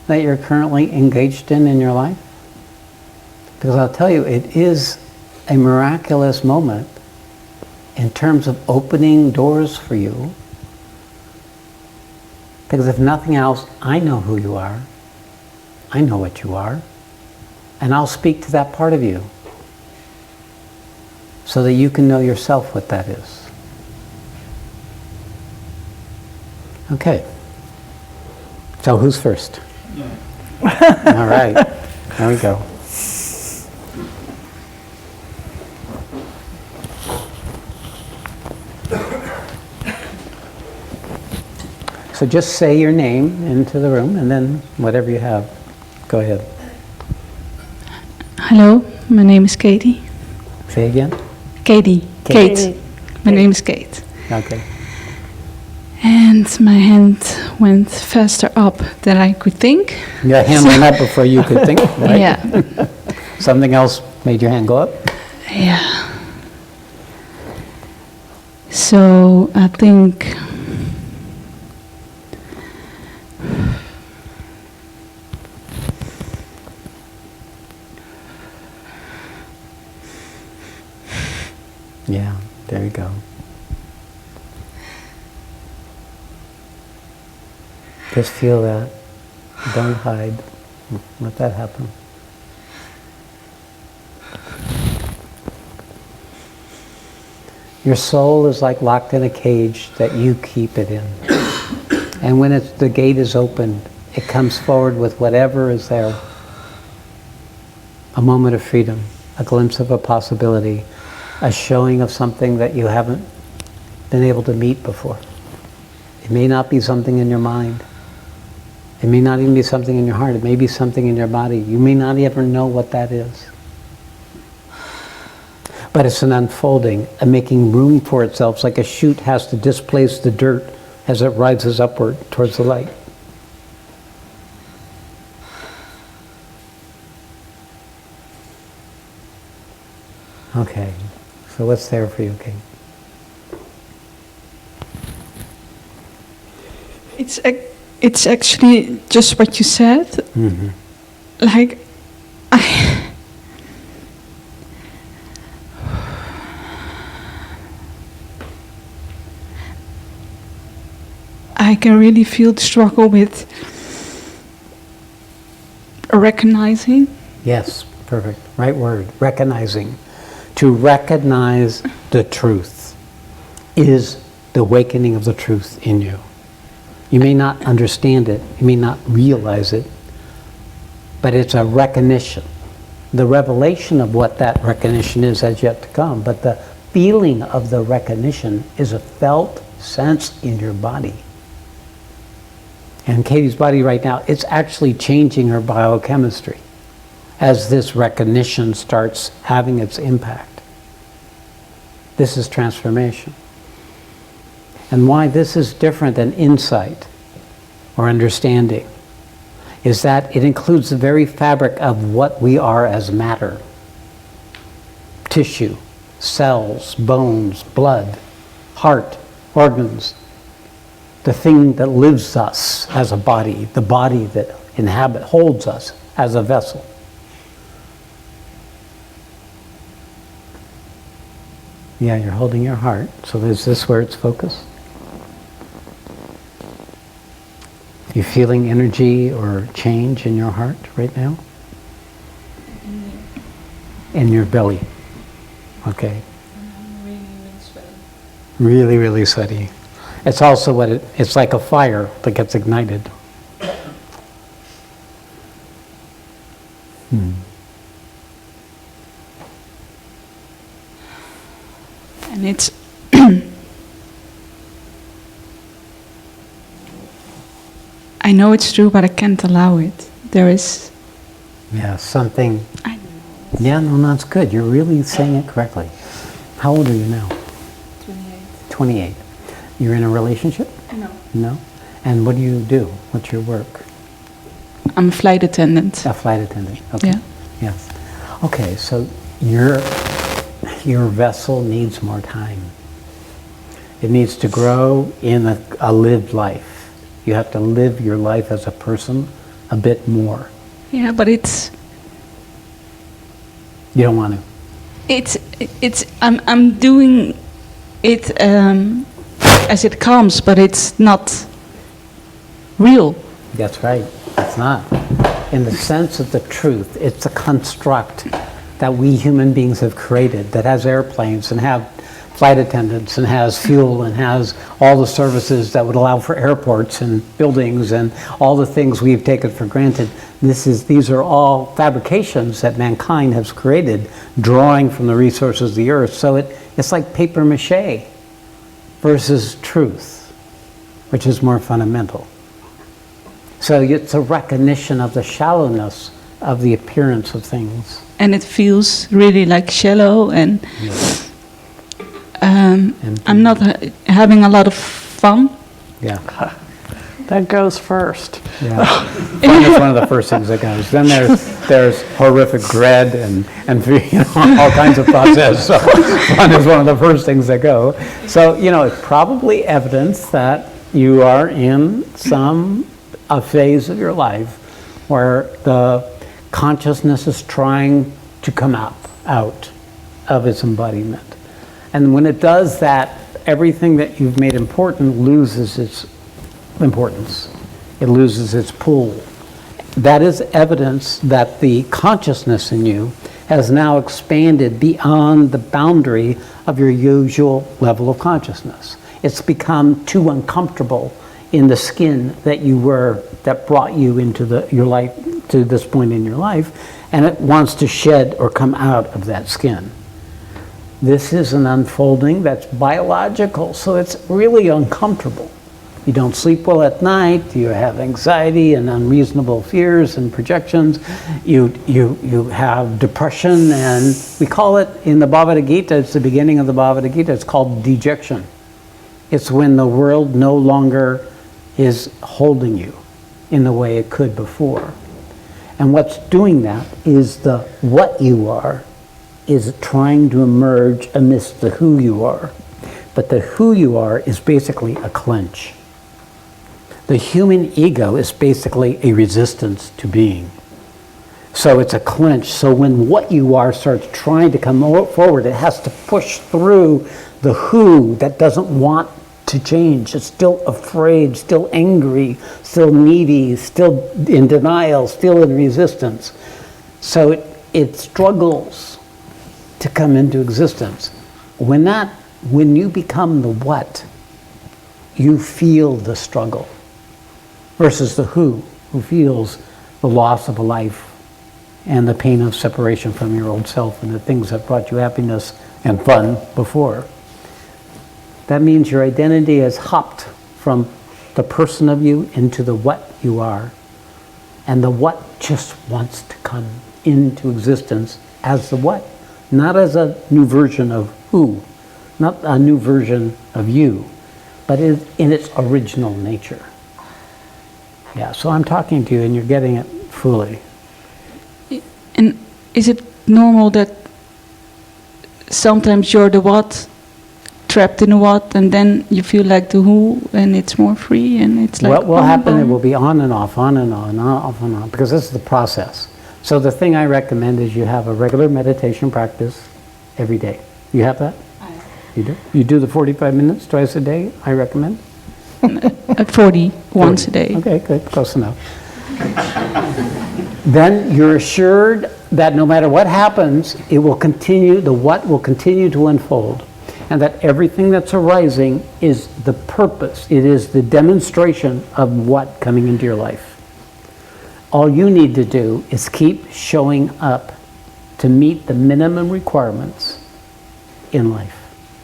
that you're currently engaged in your life. Because I'll tell you, it is a miraculous moment in terms of opening doors for you. Because if nothing else, I know who you are. I know what you are. And I'll speak to that part of you so that you can know yourself what that is. Okay. So who's first? All right. There we go. So just say your name into the room, and then whatever you have, go ahead. Hello, my name is Katie. Say again? Katie. Kate. Kate. My name is Kate. Okay. And my hand went faster up than I could think. Your hand went up before you could think, right? Yeah. Something else made your hand go up? Yeah. So I think Yeah, there you go. Just feel that. Don't hide. Let that happen. Your soul is like locked in a cage that you keep it in. And when the gate is opened, it comes forward with whatever is there. A moment of freedom, a glimpse of a possibility, a showing of something that you haven't been able to meet before. It may not be something in your mind. It may not even be something in your heart. It may be something in your body. You may not ever know what that is. But it's an unfolding, a making room for itself. It's like a chute has to displace the dirt as it rises upward towards the light. Okay, so what's there for you, Kate? it's actually just what you said. Like, I can really feel the struggle with recognizing. Yes, perfect. Right word. Recognizing. To recognize the truth is the awakening of the truth in you. You may not understand it, you may not realize it, but it's a recognition. The revelation of what that recognition is has yet to come, but the feeling of the recognition is a felt sense in your body. And Katie's body right now, it's actually changing her biochemistry as this recognition starts having its impact. This is transformation. And why this is different than insight or understanding is that it includes the very fabric of what we are as matter. Tissue, cells, bones, blood, heart, organs. The thing that lives us as a body, the body that holds us as a vessel. Yeah, you're holding your heart. So is this where it's focused? You feeling energy or change in your heart right now? In your belly. Okay. Really, really sweaty. It's also what it's like a fire that gets ignited. And it's I know it's true, but I can't allow it. There is... Yeah, something... I know. Yeah, no, that's good. You're really saying it correctly. How old are you now? 28. 28. You're in a relationship? No. No? And what do you do? What's your work? I'm a flight attendant. A flight attendant. Okay. Yeah. Yes. Okay, so your vessel needs more time. It needs to grow in a lived life. You have to live your life as a person a bit more. Yeah, but it's... You don't want to. I'm doing it as it comes, but it's not real. That's right. It's not. In the sense of the truth, it's a construct that we human beings have created that has airplanes and have flight attendants and has fuel and has all the services that would allow for airports and buildings and all the things we've taken for granted. These are all fabrications that mankind has created, drawing from the resources of the earth. So it's like paper mache versus truth, which is more fundamental. So it's a recognition of the shallowness of the appearance of things. And it feels really like shallow, and I'm not having a lot of fun. Yeah. That goes first. Yeah. Fun is one of the first things that goes. Then there's horrific dread and all kinds of process. So fun is one of the first things that go. So, it's probably evidence that you are in a phase of your life where the consciousness is trying to come out of its embodiment. And when it does that, everything that you've made important loses its importance. It loses its pull. That is evidence that the consciousness in you has now expanded beyond the boundary of your usual level of consciousness. It's become too uncomfortable in the skin that brought you into your life to this point in your life, and it wants to shed or come out of that skin. This is an unfolding that's biological, so it's really uncomfortable. You don't sleep well at night, you have anxiety and unreasonable fears and projections, you have depression, and we call it, in the Bhagavad Gita, it's the beginning of the Bhagavad Gita, it's called dejection. It's when the world no longer is holding you in the way it could before. And what's doing that is what you are is trying to emerge amidst the who you are. But the who you are is basically a clench. The human ego is basically a resistance to being. So it's a clinch. So when what you are starts trying to come forward, it has to push through the who that doesn't want to change. It's still afraid, still angry, still needy, still in denial, still in resistance. So it struggles to come into existence. When you become the what, you feel the struggle versus the who feels the loss of a life and the pain of separation from your old self and the things that brought you happiness and fun before. That means your identity has hopped from the person of you into the what you are. And the what just wants to come into existence as the what, not as a new version of who, not a new version of you, but in its original nature. Yeah, so I'm talking to you and you're getting it fully. And is it normal that sometimes you're the what, trapped in a what, and then you feel like the who, and it's more free, and it's like... What will happen, it will be on and off, on and on, off and on, because this is the process. So the thing I recommend is you have a regular meditation practice every day. You have that? You do? You do the 45 minutes twice a day, I recommend? At 40, once a day. Okay, good, close enough. Then you're assured that no matter what happens, it will continue, the what will continue to unfold. And that everything that's arising is the purpose. It is the demonstration of what coming into your life. All you need to do is keep showing up to meet the minimum requirements in life.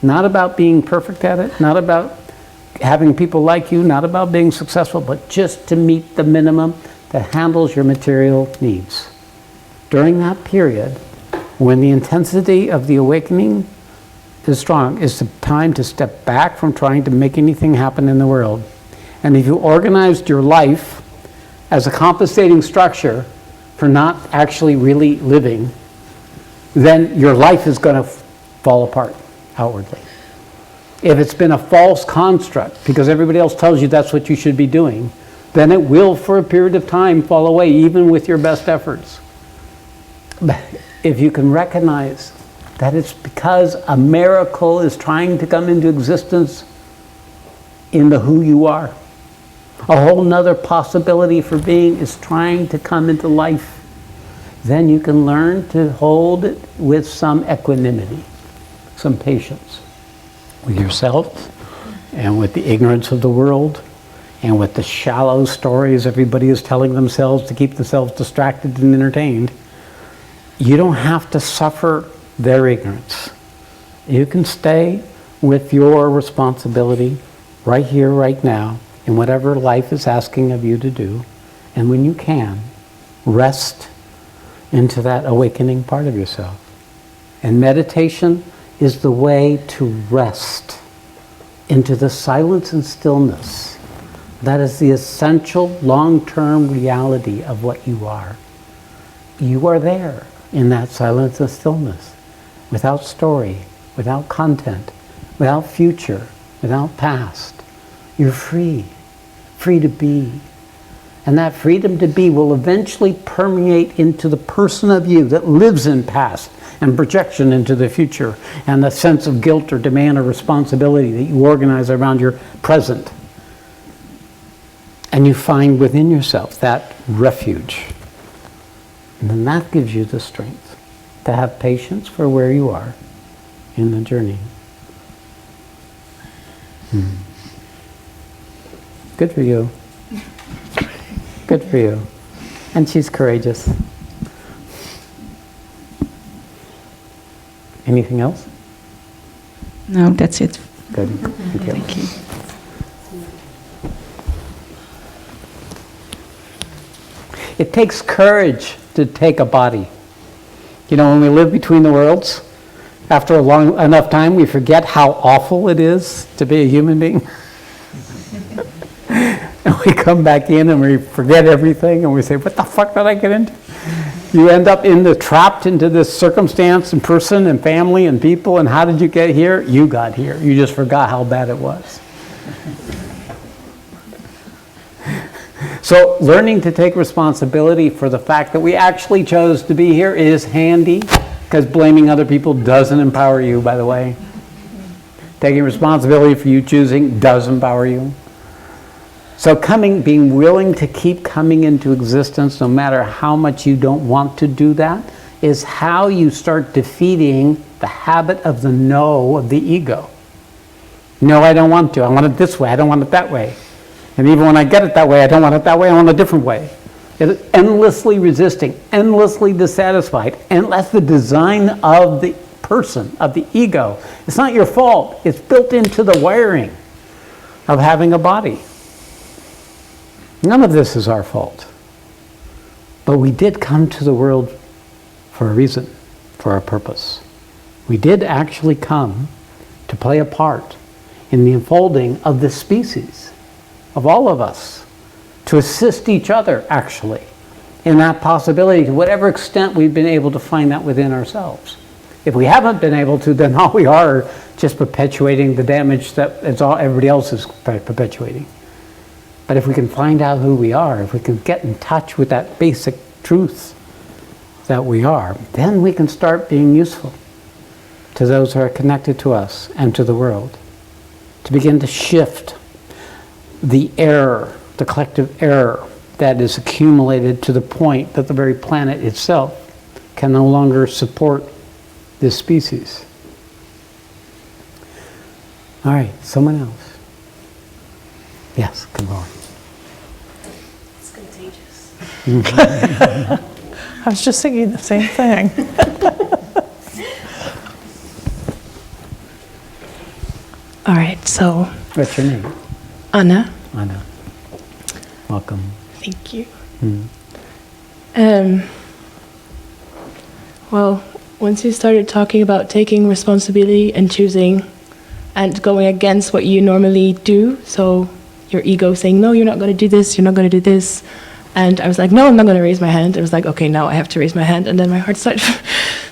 Not about being perfect at it, not about having people like you, not about being successful, but just to meet the minimum that handles your material needs. During that period, when the intensity of the awakening is strong, is the time to step back from trying to make anything happen in the world. And if you organized your life as a compensating structure for not actually really living, then your life is going to fall apart outwardly. If it's been a false construct, because everybody else tells you that's what you should be doing, then it will, for a period of time, fall away, even with your best efforts. But if you can recognize that it's because a miracle is trying to come into existence in the who you are. A whole nother possibility for being is trying to come into life. Then you can learn to hold it with some equanimity, some patience with yourself and with the ignorance of the world and with the shallow stories everybody is telling themselves to keep themselves distracted and entertained. You don't have to suffer their ignorance. You can stay with your responsibility right here, right now, in whatever life is asking of you to do. And when you can, rest into that awakening part of yourself. And meditation is the way to rest into the silence and stillness. That is the essential long-term reality of what you are. You are there in that silence and stillness. Without story, without content, without future, without past. You're free, free to be. And that freedom to be will eventually permeate into the person of you that lives in past and projection into the future and the sense of guilt or demand or responsibility that you organize around your present. And you find within yourself that refuge. And then that gives you the strength to have patience for where you are in the journey. Good for you. Good for you. And she's courageous. Anything else? No, that's it. Good. Thank you. Thank you. It takes courage to take a body. You know, when we live between the worlds, after a long enough time, we forget how awful it is to be a human being. And we come back in and we forget everything and we say, what the fuck did I get into? You end up trapped into this circumstance and person and family and people, and how did you get here? You got here. You just forgot how bad it was. So learning to take responsibility for the fact that we actually chose to be here is handy, because blaming other people doesn't empower you, by the way. Taking responsibility for you choosing does empower you. So being willing to keep coming into existence no matter how much you don't want to do that is how you start defeating the habit of the no of the ego. No, I don't want to. I want it this way. I don't want it that way. And even when I get it that way, I don't want it that way. I want a different way. It's endlessly resisting, endlessly dissatisfied. And that's the design of the person, of the ego. It's not your fault. It's built into the wiring of having a body. None of this is our fault. But we did come to the world for a reason, for a purpose. We did actually come to play a part in the unfolding of this species, of all of us, to assist each other, actually, in that possibility to whatever extent we've been able to find that within ourselves. If we haven't been able to, then all we are just perpetuating the damage that everybody else is perpetuating. But if we can find out who we are, if we can get in touch with that basic truth that we are, then we can start being useful to those who are connected to us and to the world, to begin to shift the error, the collective error that is accumulated to the point that the very planet itself can no longer support this species. All right, someone else. Yes, come on. It's contagious. I was just thinking the same thing. All right, so What's your name? Anna, Anna. Welcome. thank you. Mm. Well, once you started talking about taking responsibility and choosing and going against what you normally do, so your ego saying, no, you're not going to do this, you're not going to do this. And I was like, no, I'm not going to raise my hand. I was like, okay, now I have to raise my hand. And then my heart started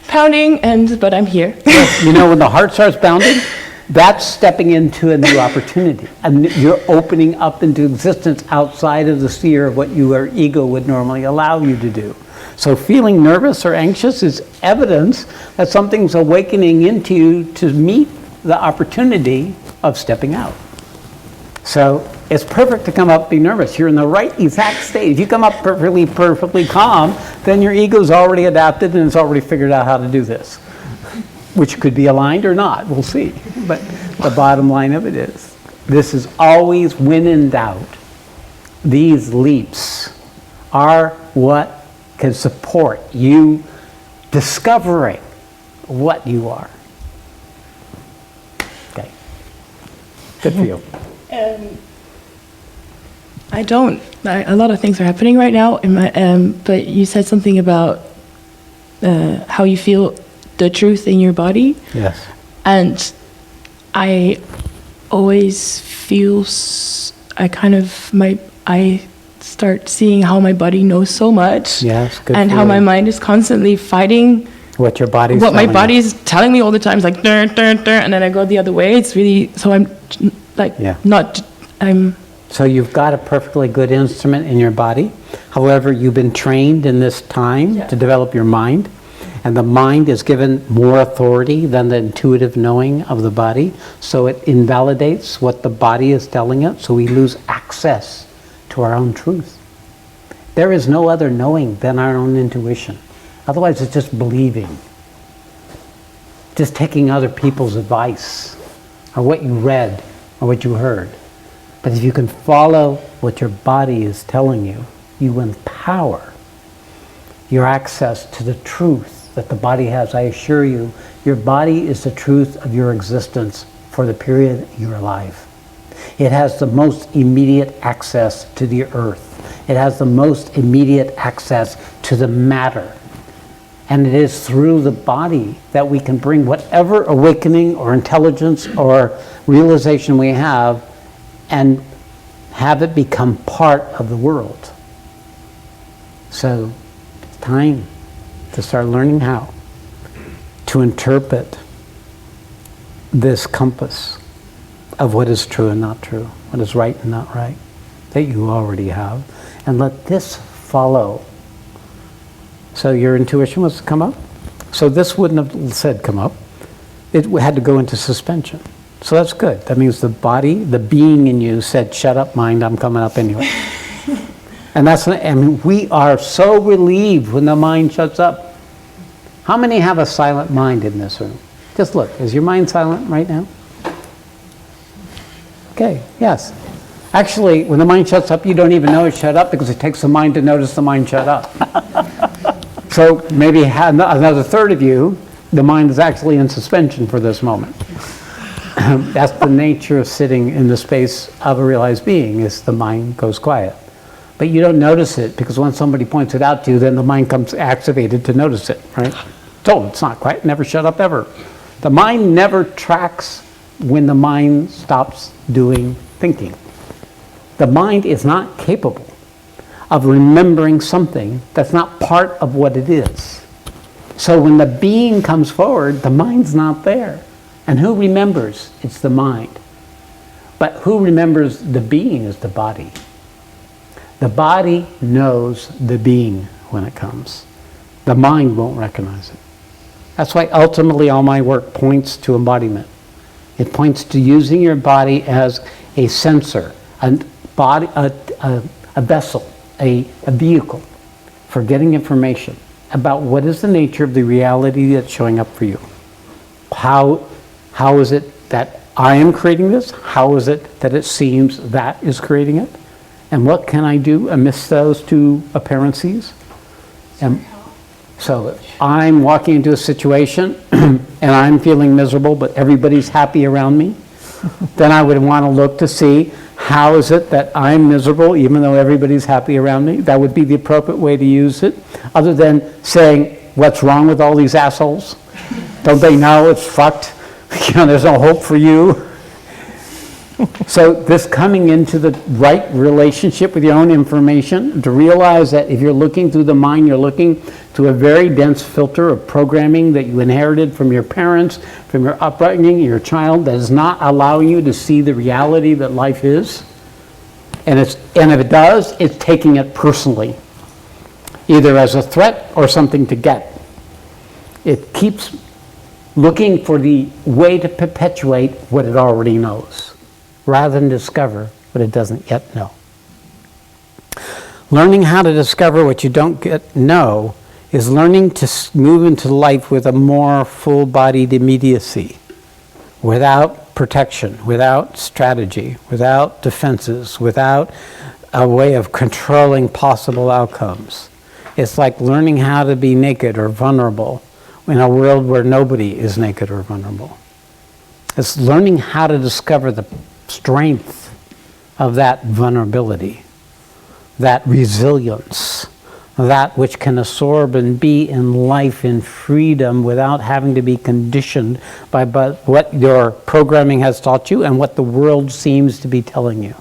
pounding, but I'm here. You know, when the heart starts pounding, that's stepping into a new opportunity. And you're opening up into existence outside of the sphere of what your ego would normally allow you to do. So feeling nervous or anxious is evidence that something's awakening into you to meet the opportunity of stepping out. So it's perfect to come up and be nervous. You're in the right exact state. If you come up perfectly calm, then your ego's already adapted and it's already figured out how to do this, which could be aligned or not. We'll see. But the bottom line of it is, this is always, when in doubt, these leaps are what can support you discovering what you are. Okay. Good for you. A lot of things are happening right now, but you said something about how you feel the truth in your body. Yes. And I always feel, I start seeing how my body knows so much. Yes, good and for how you. my mind is constantly fighting What your body's what my telling you. body is telling me all the time. It's like, "Dur, dur, dur," and then I go the other way. It's really, so I'm like, Yeah. I'm, So you've got a perfectly good instrument in your body. However, you've been trained in this time Yeah. to develop your mind. And the mind is given more authority than the intuitive knowing of the body. So it invalidates what the body is telling it. So we lose access to our own truth. There is no other knowing than our own intuition. Otherwise, it's just believing. Just taking other people's advice, or what you read, or what you heard. But if you can follow what your body is telling you, you empower your access to the truth that the body has. I assure you, your body is the truth of your existence for the period you're alive. It has the most immediate access to the earth. It has the most immediate access to the matter. And it is through the body that we can bring whatever awakening or intelligence or realization we have and have it become part of the world. So it's time to start learning how to interpret this compass of what is true and not true, what is right and not right, that you already have. and let this follow. So your intuition was to come up. So this wouldn't have said come up. It had to go into suspension. So that's good. That means the body, the being in you said, shut up, mind, I'm coming up anyway. And that's, I mean, we are so relieved when the mind shuts up. How many have a silent mind in this room? Just look, is your mind silent right now? Okay, yes. Actually, when the mind shuts up, you don't even know it shut up because it takes the mind to notice the mind shut up. So maybe another third of you, the mind is actually in suspension for this moment. That's the nature of sitting in the space of a realized being, is the mind goes quiet. But you don't notice it because when somebody points it out to you, then the mind comes activated to notice it, right? So it's not quiet, never shut up ever. The mind never tracks when the mind stops doing thinking. The mind is not capable of remembering something that's not part of what it is. So when the being comes forward, the mind's not there. And who remembers? It's the mind. But who remembers the being is the body. The body knows the being when it comes. The mind won't recognize it. That's why ultimately all my work points to embodiment. It points to using your body as a sensor, a vessel, a vehicle for getting information about what is the nature of the reality that's showing up for you. How is it that I am creating this? How is it that it seems that is creating it? And what can I do amidst those two apparencies? And so I'm walking into a situation and I'm feeling miserable, but everybody's happy around me. Then I would want to look to see how is it that I'm miserable even though everybody's happy around me. That would be the appropriate way to use it, other than saying, what's wrong with all these assholes? Don't they know it's fucked? You know, there's no hope for you. So this coming into the right relationship with your own information, to realize that if you're looking through the mind, you're looking through a very dense filter of programming that you inherited from your parents, from your upbringing, your child, that is not allowing you to see the reality that life is. And if it does, it's taking it personally, either as a threat or something to get. It keeps looking for the way to perpetuate what it already knows, rather than discover what it doesn't yet know. Learning how to discover what you don't yet know is learning to move into life with a more full-bodied immediacy, without protection, without strategy, without defenses, without a way of controlling possible outcomes. It's like learning how to be naked or vulnerable in a world where nobody is naked or vulnerable. It's learning how to discover the strength of that vulnerability, that resilience, that which can absorb and be in life in freedom without having to be conditioned by what your programming has taught you and what the world seems to be telling you.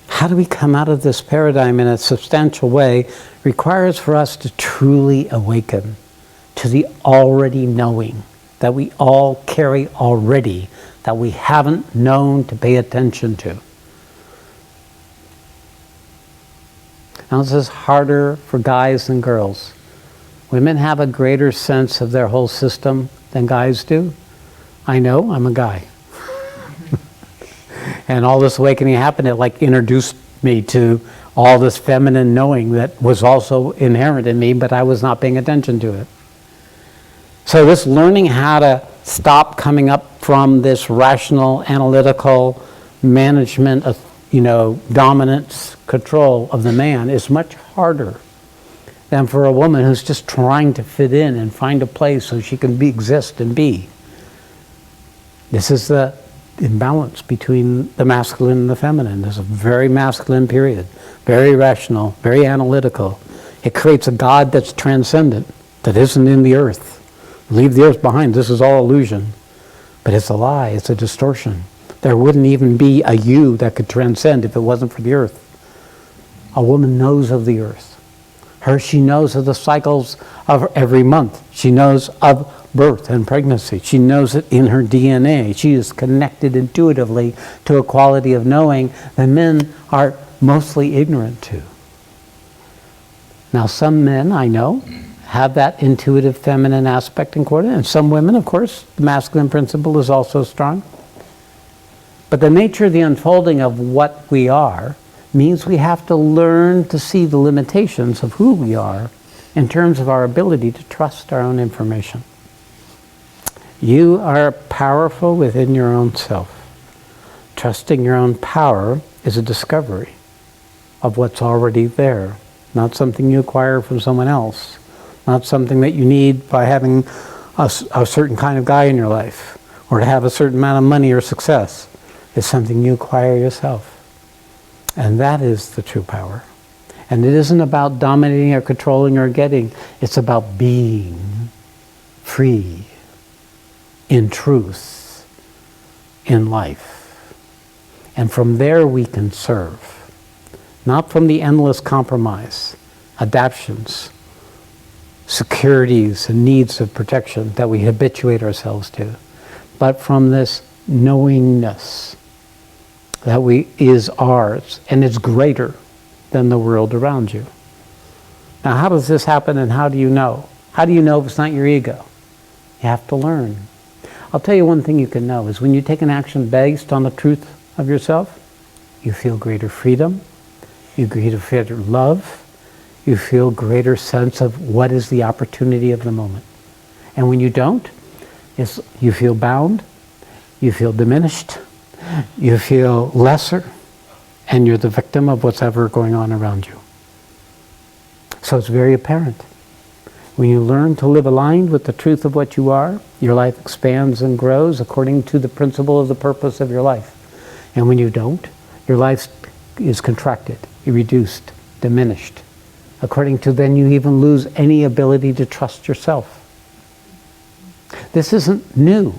How do we come out of this paradigm in a substantial way requires for us to truly awaken to the already knowing that we all carry already, that we haven't known to pay attention to. Now this is harder for guys than girls. Women have a greater sense of their whole system than guys do. I know, I'm a guy. And all this awakening happened, it like introduced me to all this feminine knowing that was also inherent in me, but I was not paying attention to it. So this learning how to stop coming up from this rational, analytical management of, dominance, control of the man is much harder than for a woman who's just trying to fit in and find a place so she can exist and be. This is the imbalance between the masculine and the feminine. There's a very masculine period, very rational, very analytical. It creates a God that's transcendent, that isn't in the earth. Leave the earth behind. This is all illusion. But it's a lie. It's a distortion. There wouldn't even be a you that could transcend if it wasn't for the earth. A woman knows of the earth. She knows of the cycles of every month. She knows of birth and pregnancy. She knows it in her DNA. She is connected intuitively to a quality of knowing that men are mostly ignorant to. Now, some men I know have that intuitive feminine aspect in coordinate, and some women, of course, the masculine principle is also strong. But the nature of the unfolding of what we are means we have to learn to see the limitations of who we are in terms of our ability to trust our own information. You are powerful within your own self. Trusting your own power is a discovery of what's already there, not something you acquire from someone else, not something that you need by having a certain kind of guy in your life, or to have a certain amount of money or success. It's something you acquire yourself. And that is the true power. And it isn't about dominating or controlling or getting. It's about being free in truth, in life. And from there we can serve. Not from the endless compromise, adaptions, securities and needs of protection that we habituate ourselves to, but from this knowingness that is ours, and it's greater than the world around you. Now, how does this happen, and how do you know? How do you know if it's not your ego? You have to learn. I'll tell you one thing you can know is when you take an action based on the truth of yourself, you feel greater freedom, you feel greater love, you feel greater sense of what is the opportunity of the moment. And when you don't, you feel bound, you feel diminished, you feel lesser, and you're the victim of what's ever going on around you. So it's very apparent. When you learn to live aligned with the truth of what you are, your life expands and grows according to the principle of the purpose of your life. And when you don't, your life is contracted, reduced, diminished. According to then you even lose any ability to trust yourself. This isn't new.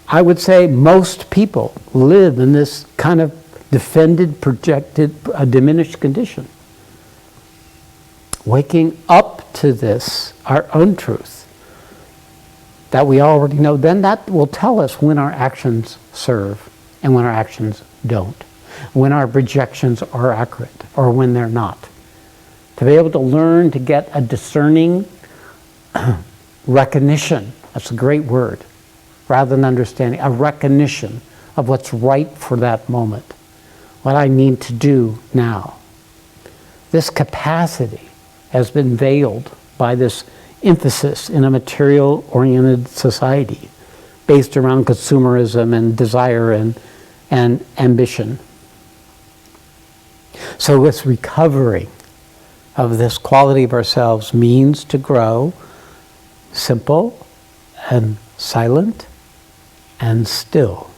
I would say most people live in this kind of defended, projected, diminished condition. Waking up to this, our own truth, that we already know, then that will tell us when our actions serve and when our actions don't. When our projections are accurate or when they're not. To be able to learn to get a discerning recognition, that's a great word, rather than understanding, a recognition of what's right for that moment, what I need to do now. This capacity has been veiled by this emphasis in a material-oriented society based around consumerism and desire and ambition. So this recovery of this quality of ourselves means to grow simple and silent and still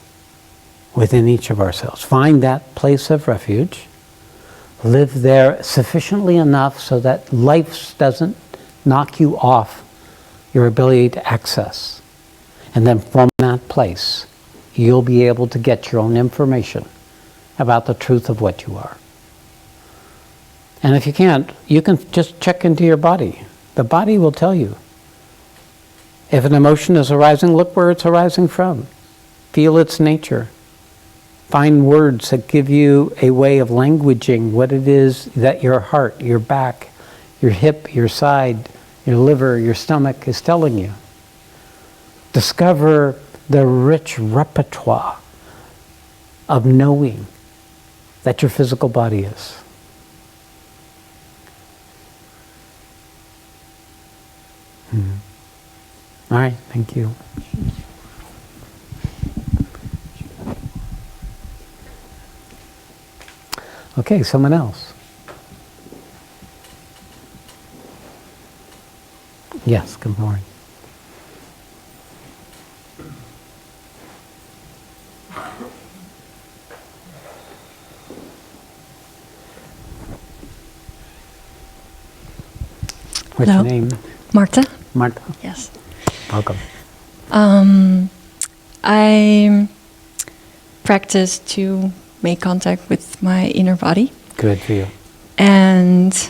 within each of ourselves. Find that place of refuge. Live there sufficiently enough so that life doesn't knock you off your ability to access. And then from that place, you'll be able to get your own information about the truth of what you are. And if you can't, you can just check into your body. The body will tell you. If an emotion is arising, look where it's arising from. Feel its nature. Find words that give you a way of languaging what it is that your heart, your back, your hip, your side, your liver, your stomach is telling you. Discover the rich repertoire of knowing that your physical body is. All right, thank you. Okay, someone else. Yes, good morning. What's Hello. your name? Marta? Marta. Yes. Welcome. I practice to make contact with my inner body, Good for you. and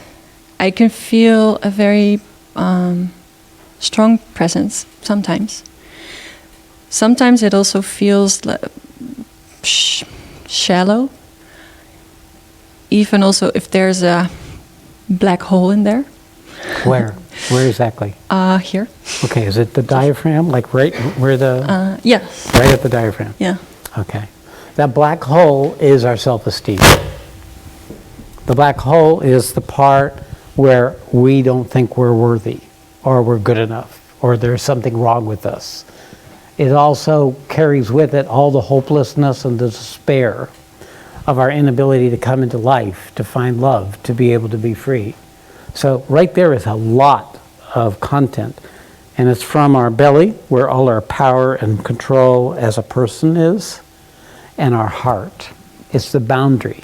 I can feel a very strong presence sometimes. Sometimes it also feels shallow. even also if there's a black hole in there, Where? Where exactly? here. Okay, is it the diaphragm, like right where the, Yes. right at the diaphragm? Yeah. Okay. That black hole is our self-esteem. The black hole is the part where we don't think we're worthy, or we're good enough, or there's something wrong with us. It also carries with it all the hopelessness and the despair of our inability to come into life, to find love, to be able to be free. So right there is a lot of content. And it's from our belly, where all our power and control as a person is, and our heart. It's the boundary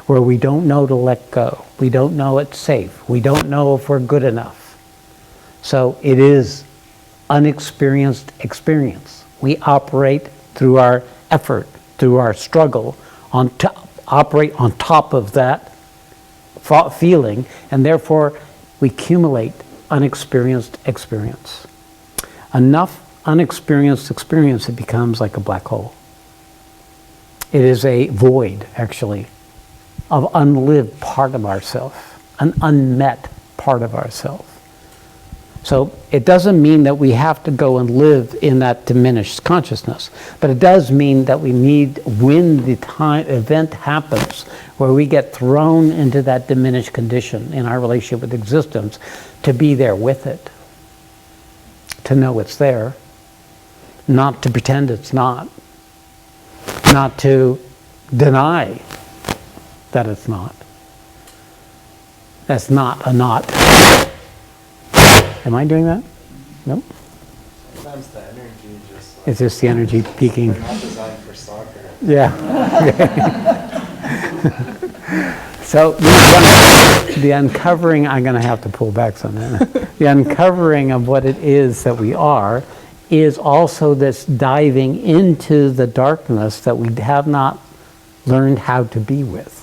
where we don't know to let go. We don't know it's safe. We don't know if we're good enough. So it is unexperienced experience. We operate through our effort, through our struggle, operate on top of that feeling, and therefore we accumulate unexperienced experience. Enough unexperienced experience, it becomes like a black hole. It is a void, actually, of unlived part of ourselves, an unmet part of ourselves. So it doesn't mean that we have to go and live in that diminished consciousness, but it does mean that we need, when the event happens where we get thrown into that diminished condition in our relationship with existence, to be there with it, to know it's there, not to pretend it's not to deny that it's not. That's not a not. Am I doing that? No? Sometimes the energy just like, It's just the energy peaking. they're not designed for soccer. Yeah. So the uncovering, I'm going to have to pull back some. The uncovering of what it is that we are is also this diving into the darkness that we have not learned how to be with.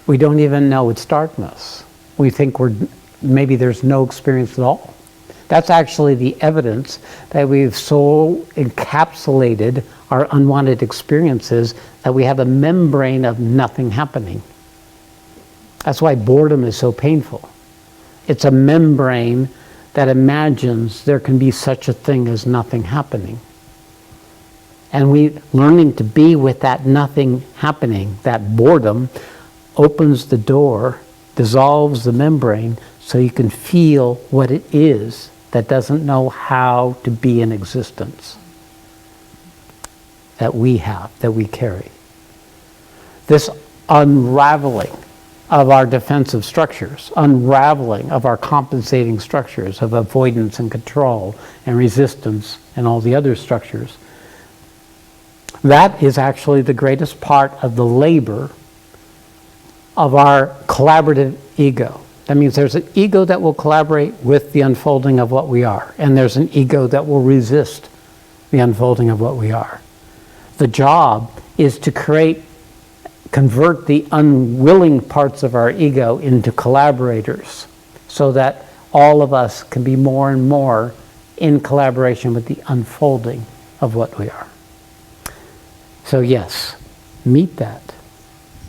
We don't even know it's darkness. We think maybe there's no experience at all. That's actually the evidence that we've so encapsulated our unwanted experiences that we have a membrane of nothing happening. That's why boredom is so painful. It's a membrane that imagines there can be such a thing as nothing happening. And learning to be with that nothing happening, that boredom, opens the door, dissolves the membrane, so you can feel what it is that doesn't know how to be in existence, that we have, that we carry. This unraveling of our defensive structures, unraveling of our compensating structures of avoidance and control and resistance and all the other structures, that is actually the greatest part of the labor of our collaborative ego. That means there's an ego that will collaborate with the unfolding of what we are, and there's an ego that will resist the unfolding of what we are. The job is to convert the unwilling parts of our ego into collaborators, so that all of us can be more and more in collaboration with the unfolding of what we are. So yes, meet that,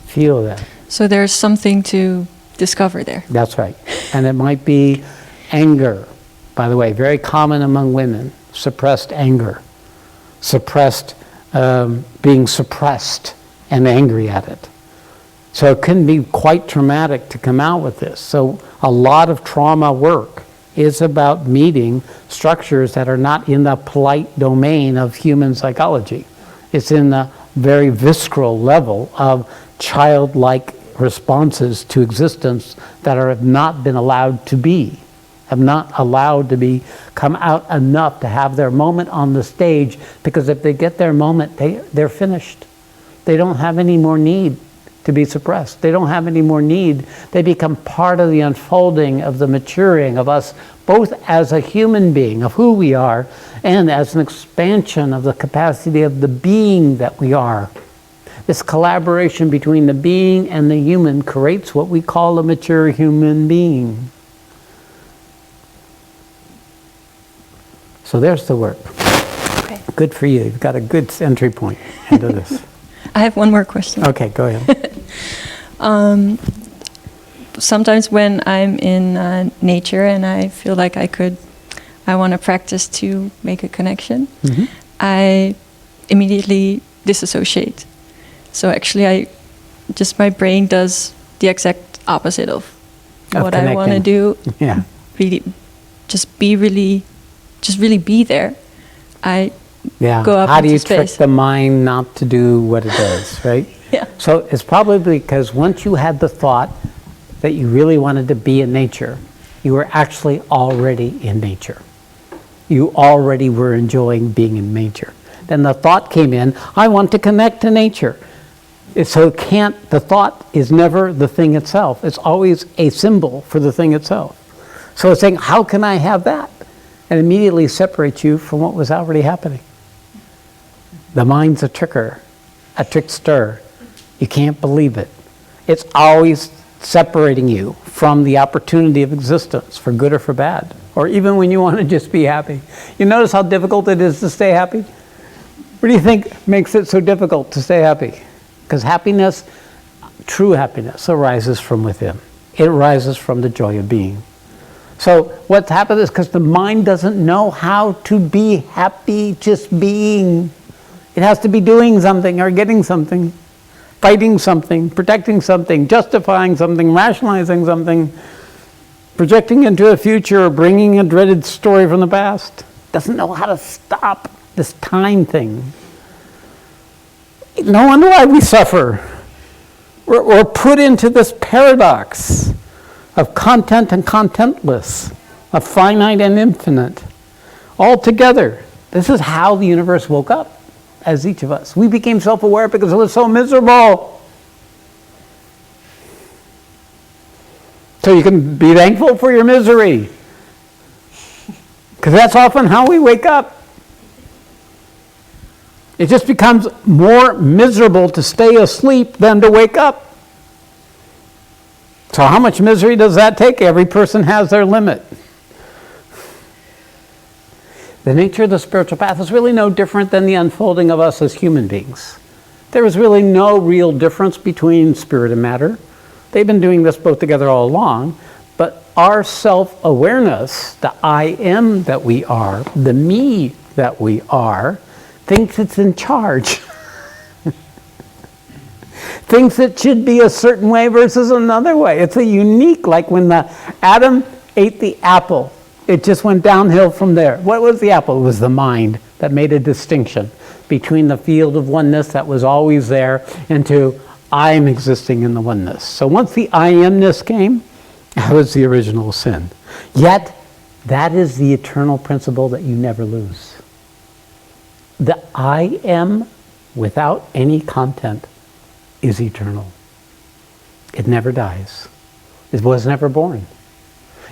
feel that. So there's something to discover there. That's right. And it might be anger, by the way, very common among women, suppressed anger, being suppressed and angry at it. So it can be quite traumatic to come out with this. So a lot of trauma work is about meeting structures that are not in the polite domain of human psychology. It's in the very visceral level of childlike responses to existence that have not been allowed to be, have not allowed to come out enough to have their moment on the stage, because if they get their moment, they're finished. They don't have any more need to be suppressed. They don't have any more need. They become part of the unfolding of the maturing of us, both as a human being, of who we are, and as an expansion of the capacity of the being that we are. This collaboration between the being and the human creates what we call a mature human being. So there's the work. Okay. Good for you. You've got a good entry point into this. I have one more question. Okay, go ahead. Sometimes when I'm in nature and I feel like I want to practice to make a connection, I immediately disassociate. So actually, my brain does the exact opposite of what I want to connecting. do. Yeah. Really, really be there. I Yeah. go up How do into you trick space. the mind not to do what it does, right? Yeah. So it's probably because once you had the thought that you really wanted to be in nature, you were actually already in nature. You already were enjoying being in nature. Then the thought came in, I want to connect to nature. So the thought is never the thing itself. It's always a symbol for the thing itself. So it's saying, how can I have that? And immediately separates you from what was already happening. The mind's a trickster. You can't believe it. It's always separating you from the opportunity of existence, for good or for bad, or even when you want to just be happy. You notice how difficult it is to stay happy? What do you think makes it so difficult to stay happy? Because happiness, true happiness, arises from within. It arises from the joy of being. So what's happened is because the mind doesn't know how to be happy just being. It has to be doing something or getting something, fighting something, protecting something, justifying something, rationalizing something, projecting into a future or bringing a dreaded story from the past. Doesn't know how to stop this time thing. No wonder why we suffer. We're put into this paradox of content and contentless, of finite and infinite, all together. This is how the universe woke up as each of us. We became self-aware because it was so miserable. So you can be thankful for your misery, because that's often how we wake up. It just becomes more miserable to stay asleep than to wake up. So how much misery does that take? Every person has their limit. The nature of the spiritual path is really no different than the unfolding of us as human beings. There is really no real difference between spirit and matter. They've been doing this both together all along, but our self-awareness, the I am that we are, the me that we are, thinks it's in charge. Thinks it should be a certain way versus another way. It's a unique, like when Adam ate the apple, it just went downhill from there. What was the apple? It was the mind that made a distinction between the field of oneness that was always there into I am existing in the oneness. So once the I amness came, that was the original sin. Yet, that is the eternal principle that you never lose. The I am without any content is eternal. It never dies. It was never born.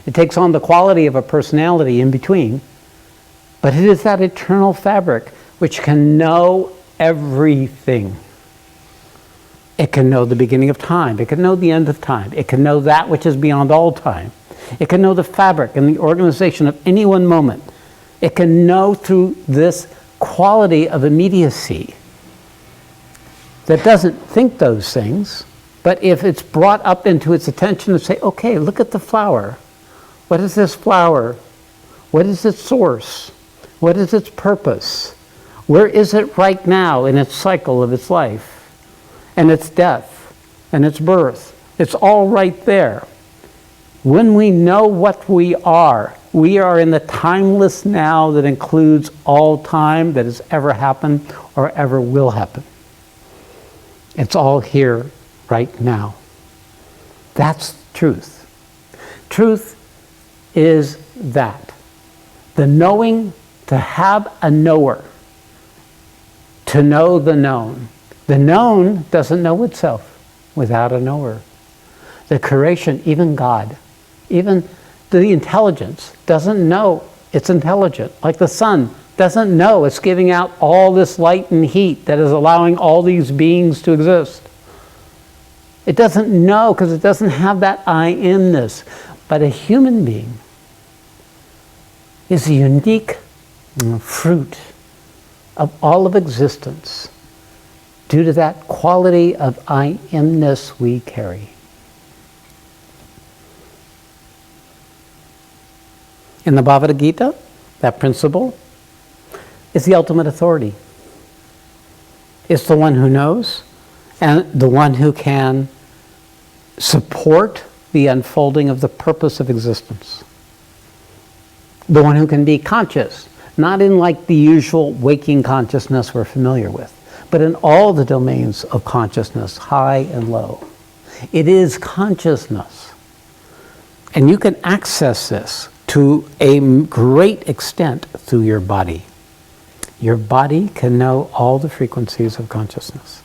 It takes on the quality of a personality in between, but it is that eternal fabric which can know everything. It can know the beginning of time. It can know the end of time. It can know that which is beyond all time. It can know the fabric and the organization of any one moment. It can know through this quality of immediacy that doesn't think those things, but if it's brought up into its attention to say, okay, look at the flower. What is this flower? What is its source? What is its purpose? Where is it right now in its cycle of its life? And its death, and its birth. It's all right there. When we know what we are in the timeless now that includes all time that has ever happened or ever will happen. It's all here right now. That's truth. Truth is that. The knowing, to have a knower, to know the known. The known doesn't know itself without a knower. The creation, even God, even the intelligence doesn't know it's intelligent. Like the sun doesn't know it's giving out all this light and heat that is allowing all these beings to exist. It doesn't know because it doesn't have that I amness. But a human being is a unique fruit of all of existence. due to that quality of I amness we carry. In the Bhagavad Gita, that principle is the ultimate authority. It's the one who knows and the one who can support the unfolding of the purpose of existence. The one who can be conscious, not in like the usual waking consciousness we're familiar with, but in all the domains of consciousness, high and low. It is consciousness. And you can access this to a great extent through your body. Your body can know all the frequencies of consciousness.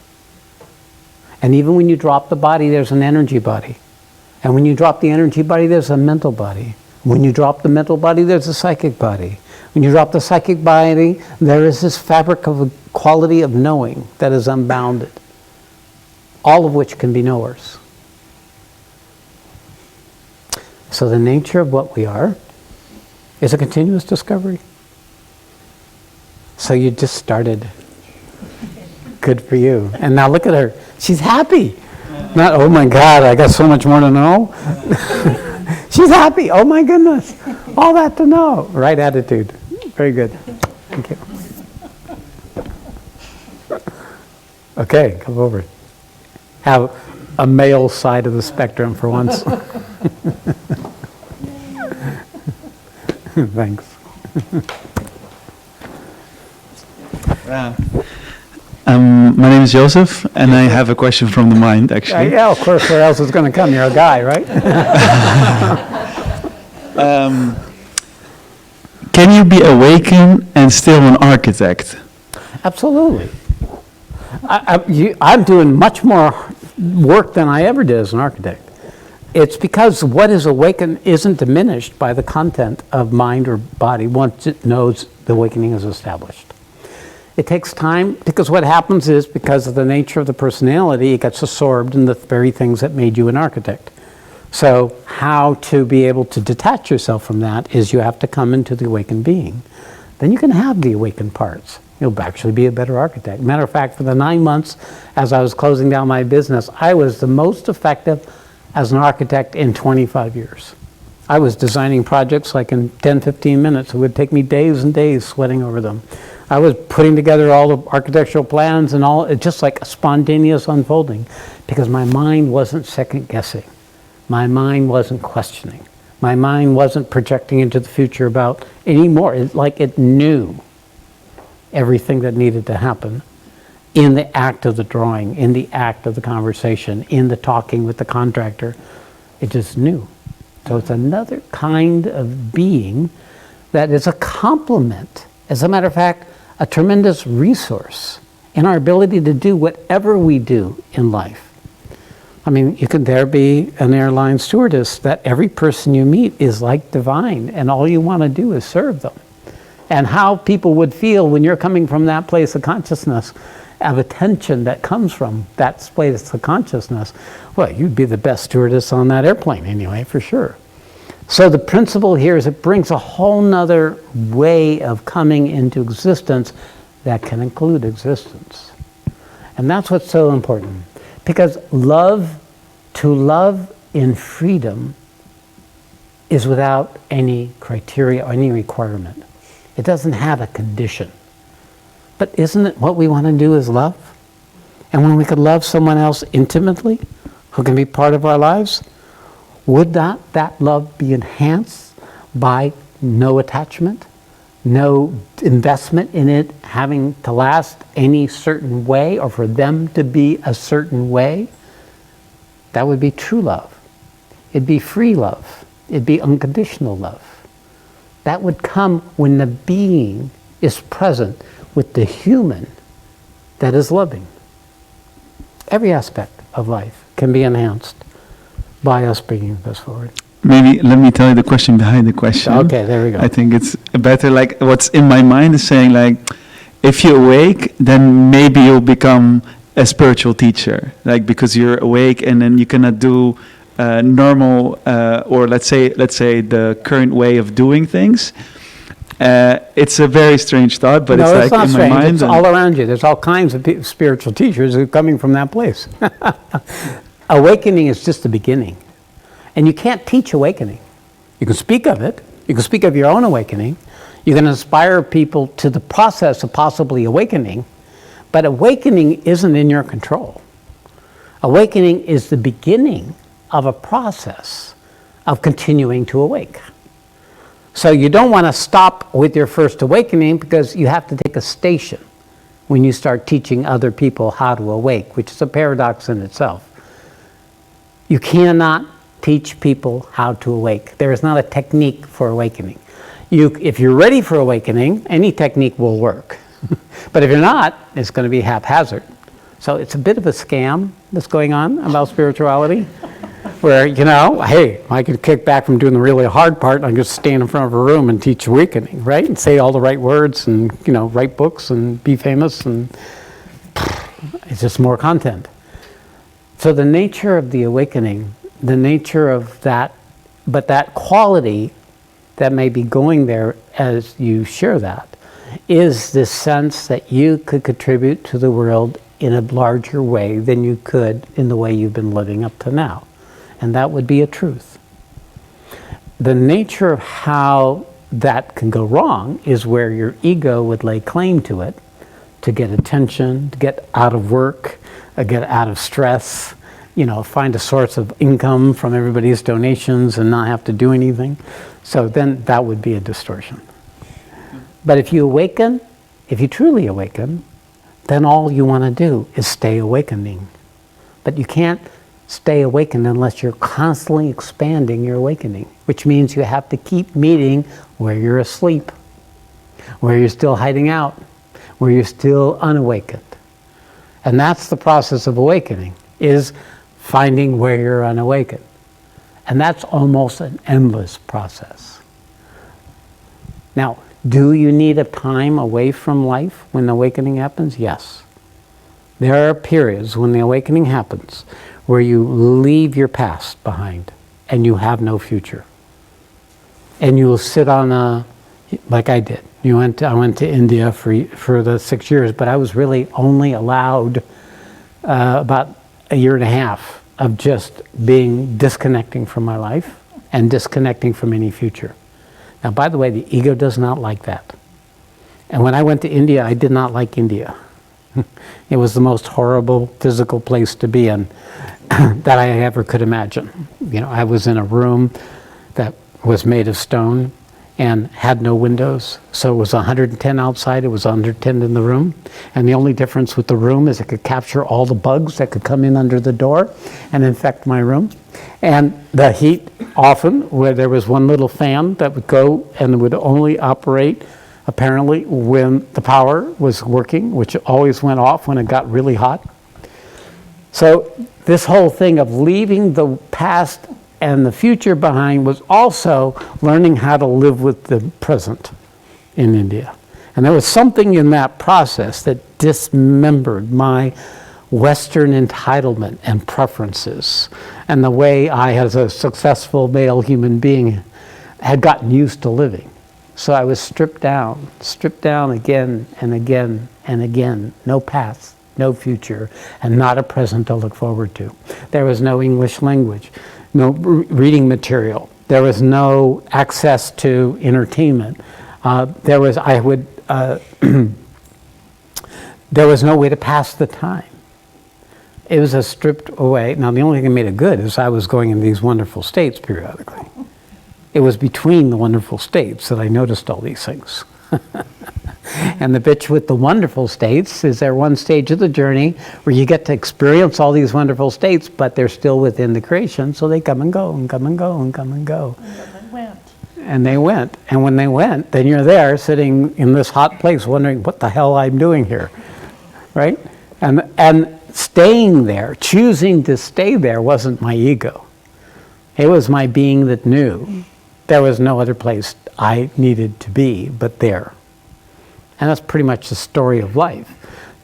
And even when you drop the body, there's an energy body. And when you drop the energy body, there's a mental body. When you drop the mental body, there's a psychic body. When you drop the psychic body, there is this fabric of a quality of knowing that is unbounded, all of which can be knowers. So the nature of what we are is a continuous discovery. So you just started. Good for you. And now look at her. She's happy. Not, oh my God, I got so much more to know. She's happy. Oh my goodness. All that to know. Right attitude. Very good. Thank you. Okay, come over. Have a male side of the spectrum for once. Thanks. My name is Joseph, and I have a question from the mind, actually. Yeah, of course, where else is going to come? You're a guy, right? Can you be awakened and still an architect? Absolutely. I'm doing much more work than I ever did as an architect. It's because what is awakened isn't diminished by the content of mind or body once it knows the awakening is established. It takes time, because what happens is, because of the nature of the personality, it gets absorbed in the very things that made you an architect. So how to be able to detach yourself from that is you have to come into the awakened being. Then you can have the awakened parts. You'll actually be a better architect. Matter of fact, for the 9 months as I was closing down my business, I was the most effective as an architect in 25 years. I was designing projects like in 10, 15 minutes. It would take me days and days sweating over them. I was putting together all the architectural plans and all, it's just like a spontaneous unfolding, because my mind wasn't second guessing. My mind wasn't questioning. My mind wasn't projecting into the future about anymore. Like it knew everything that needed to happen in the act of the drawing, in the act of the conversation, in the talking with the contractor. It just knew. So it's another kind of being that is a complement. As a matter of fact, a tremendous resource in our ability to do whatever we do in life. I mean, you could there be an airline stewardess that every person you meet is like divine, and all you want to do is serve them. And how people would feel when you're coming from that place of consciousness, of attention that comes from that place of consciousness, well, you'd be the best stewardess on that airplane anyway, for sure. So the principle here is it brings a whole nother way of coming into existence that can include existence. And that's what's so important. Because to love in freedom is without any criteria or any requirement. It doesn't have a condition. But isn't it what we want to do is love? And when we could love someone else intimately, who can be part of our lives, would that love be enhanced by no attachment, no investment in it having to last any certain way or for them to be a certain way? That would be true love. It'd be free love. It'd be unconditional love. That would come when the being is present with the human that is loving. Every aspect of life can be enhanced by us bringing this forward. Maybe let me tell you the question behind the question. Okay, there we go. I think it's better, like what's in my mind is saying, like, if you awake, then maybe you'll become a spiritual teacher, like, because you're awake and then you cannot do normal, or let's say the current way of doing things. It's a very strange thought, but No, it's it's like not in my strange. mind. It's and- all around you. There's all kinds of spiritual teachers who are coming from that place. Awakening is just the beginning. And you can't teach awakening. You can speak of it. You can speak of your own awakening. You can inspire people to the process of possibly awakening. But awakening isn't in your control. Awakening is the beginning of a process of continuing to awake. So you don't want to stop with your first awakening, because you have to take a station when you start teaching other people how to awake, which is a paradox in itself. You cannot teach people how to awake. There is not a technique for awakening. If you're ready for awakening, any technique will work. But if you're not, it's going to be haphazard. So it's a bit of a scam that's going on about spirituality, where, hey, I could kick back from doing the really hard part, and I could stand in front of a room and teach awakening, right? And say all the right words and, write books and be famous, and it's just more content. So the nature of the awakening, the nature of that, but that quality that may be going there as you share that, is this sense that you could contribute to the world in a larger way than you could in the way you've been living up to now. And that would be a truth. The nature of how that can go wrong is where your ego would lay claim to it, to get attention, to get out of work, get out of stress, find a source of income from everybody's donations and not have to do anything. So then that would be a distortion. But if you awaken, if you truly awaken, then all you want to do is stay awakening. But you can't stay awakened unless you're constantly expanding your awakening, which means you have to keep meeting where you're asleep, where you're still hiding out, where you're still unawakened. And that's the process of awakening, is finding where you're unawakened. And that's almost an endless process. Now, do you need a time away from life when awakening happens? Yes. There are periods when the awakening happens where you leave your past behind and you have no future. And you will sit on like I did. I went to India for the 6 years, but I was really only allowed about a year and a half of just disconnecting from my life and disconnecting from any future. Now, by the way, the ego does not like that. And when I went to India, I did not like India. It was the most horrible physical place to be in that I ever could imagine. I was in a room that was made of stone and had no windows. So it was 110 outside, it was 110 in the room. And the only difference with the room is it could capture all the bugs that could come in under the door and infect my room. And the heat often, where there was one little fan that would go and would only operate apparently when the power was working, which always went off when it got really hot. So this whole thing of leaving the past and the future behind was also learning how to live with the present in India. And there was something in that process that dismembered my Western entitlement and preferences, and the way I, as a successful male human being, had gotten used to living. So I was stripped down again and again and again. No past, no future, and not a present to look forward to. There was no English language, no reading material. There was no access to entertainment. There was no way to pass the time. It was a stripped away. Now, the only thing that made it good is I was going in these wonderful states periodically. It was between the wonderful states that I noticed all these things. And the bitch with the wonderful states is there one stage of the journey where you get to experience all these wonderful states, but they're still within the creation, so they come and go and come and go and come and go. And they went. And when they went, then you're there sitting in this hot place wondering what the hell I'm doing here, right? And staying there, choosing to stay there, wasn't my ego. It was my being that knew there was no other place I needed to be but there. And that's pretty much the story of life.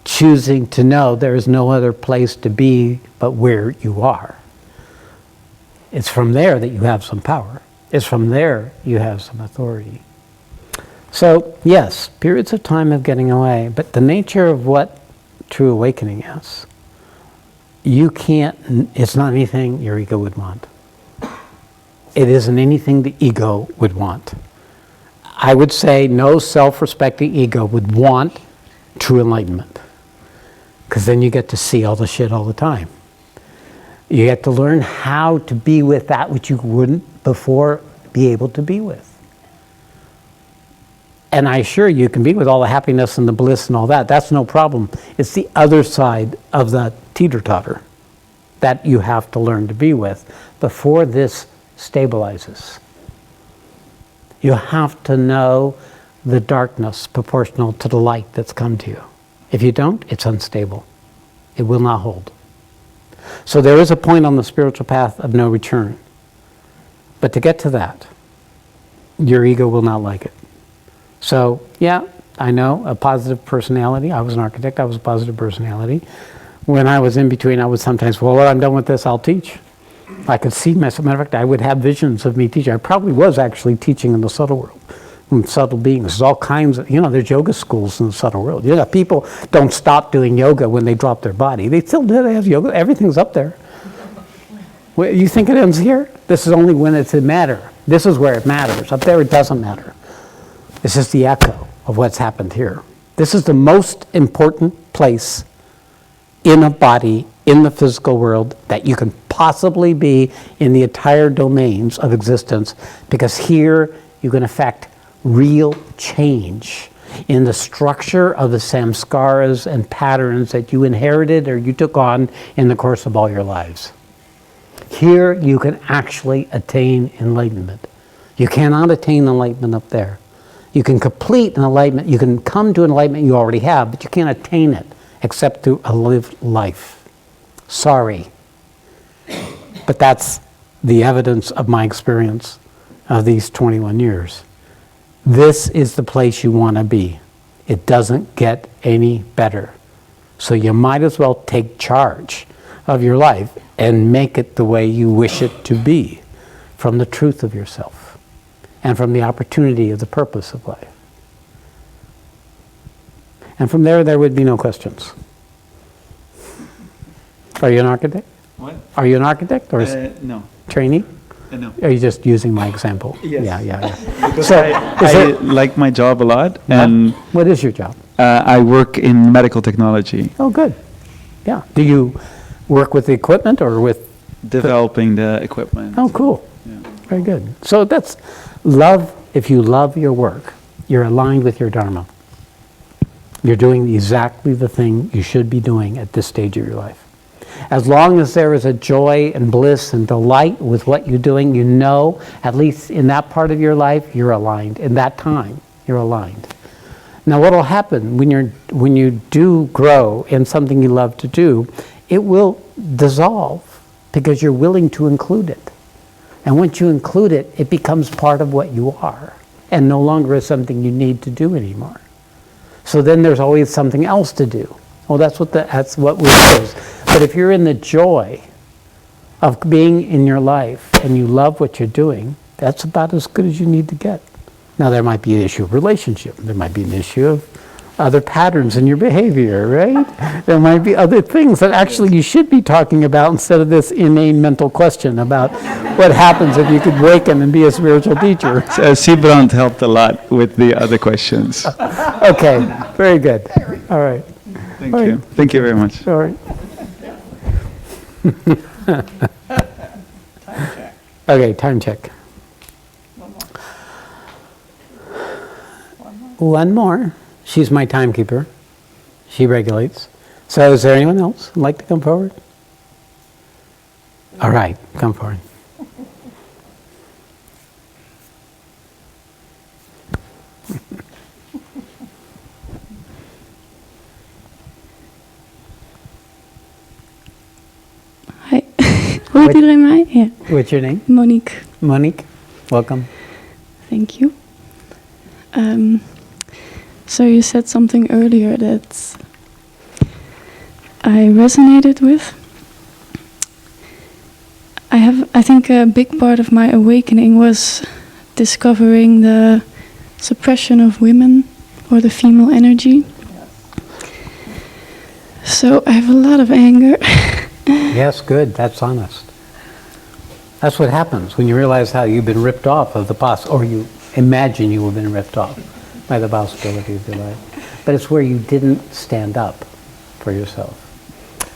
Choosing to know there is no other place to be but where you are. It's from there that you have some power. It's from there you have some authority. So, yes, periods of time of getting away, but the nature of what true awakening is, it's not anything your ego would want. It isn't anything the ego would want. I would say no self-respecting ego would want true enlightenment, because then you get to see all the shit all the time. You get to learn how to be with that which you wouldn't before be able to be with. And I assure you can be with all the happiness and the bliss and all that. That's no problem. It's the other side of the teeter-totter that you have to learn to be with before this stabilizes. You have to know the darkness proportional to the light that's come to you. If you don't, it's unstable. It will not hold. So there is a point on the spiritual path of no return. But to get to that, your ego will not like it. So, yeah, I know, a positive personality. I was an architect, I was a positive personality. When I was in between, I would sometimes, well, when I'm done with this, I'll teach. I could see myself. Matter of fact, I would have visions of me teaching. I probably was actually teaching in the subtle world, in subtle beings. There's all kinds of, there's yoga schools in the subtle world. People don't stop doing yoga when they drop their body. They still do have yoga. Everything's up there. Well, you think it ends here? This is only when it's in matter. This is where it matters. Up there, it doesn't matter. It's just the echo of what's happened here. This is the most important place in a body, in the physical world, that you can possibly be in the entire domains of existence, because here you can affect real change in the structure of the samskaras and patterns that you inherited or you took on in the course of all your lives. Here you can actually attain enlightenment. You cannot attain enlightenment up there. You can complete an enlightenment, you can come to enlightenment you already have, but you can't attain it except through a lived life. Sorry. But that's the evidence of my experience of these 21 years. This is the place you want to be. It doesn't get any better. So you might as well take charge of your life and make it the way you wish it to be, from the truth of yourself and from the opportunity of the purpose of life. And from there would be no questions. Are you an architect? What? Are you an architect or No. trainee? No. Are you just using my example? Yes. Yeah. Because So, I is it- like my job a lot, and What is your job? I work in medical technology, Oh, good. Yeah. Do you work with the equipment or with... developing the equipment. Oh, cool. Yeah. Very good. So that's love. If you love your work, you're aligned with your dharma. You're doing exactly the thing you should be doing at this stage of your life. As long as there is a joy and bliss and delight with what you're doing, at least in that part of your life, you're aligned. In that time, you're aligned. Now, what will happen when you do grow in something you love to do, it will dissolve because you're willing to include it. And once you include it, it becomes part of what you are and no longer is something you need to do anymore. So then there's always something else to do. Well, that's what we do. But if you're in the joy of being in your life and you love what you're doing, that's about as good as you need to get. Now, there might be an issue of relationship. There might be an issue of other patterns in your behavior, right? There might be other things that actually you should be talking about instead of this inane mental question about what happens if you could waken and be a spiritual teacher. Siebrand helped a lot with the other questions. Okay, very good. All right. Thank you. Thank you very much. All right. Okay, time check. One more. She's my timekeeper. She regulates. So is there anyone else who'd like to come forward? All right, come forward. Hi. Hoort iedereen mij? Ja. What's your name? Monique. Monique. Welcome. Thank you. So you said something earlier that I resonated with. I think a big part of my awakening was discovering the suppression of women or the female energy. So I have a lot of anger. Yes, good, that's honest. That's what happens when you realize how you've been ripped off of the or you imagine you have been ripped off by the possibility of your life. But it's where you didn't stand up for yourself.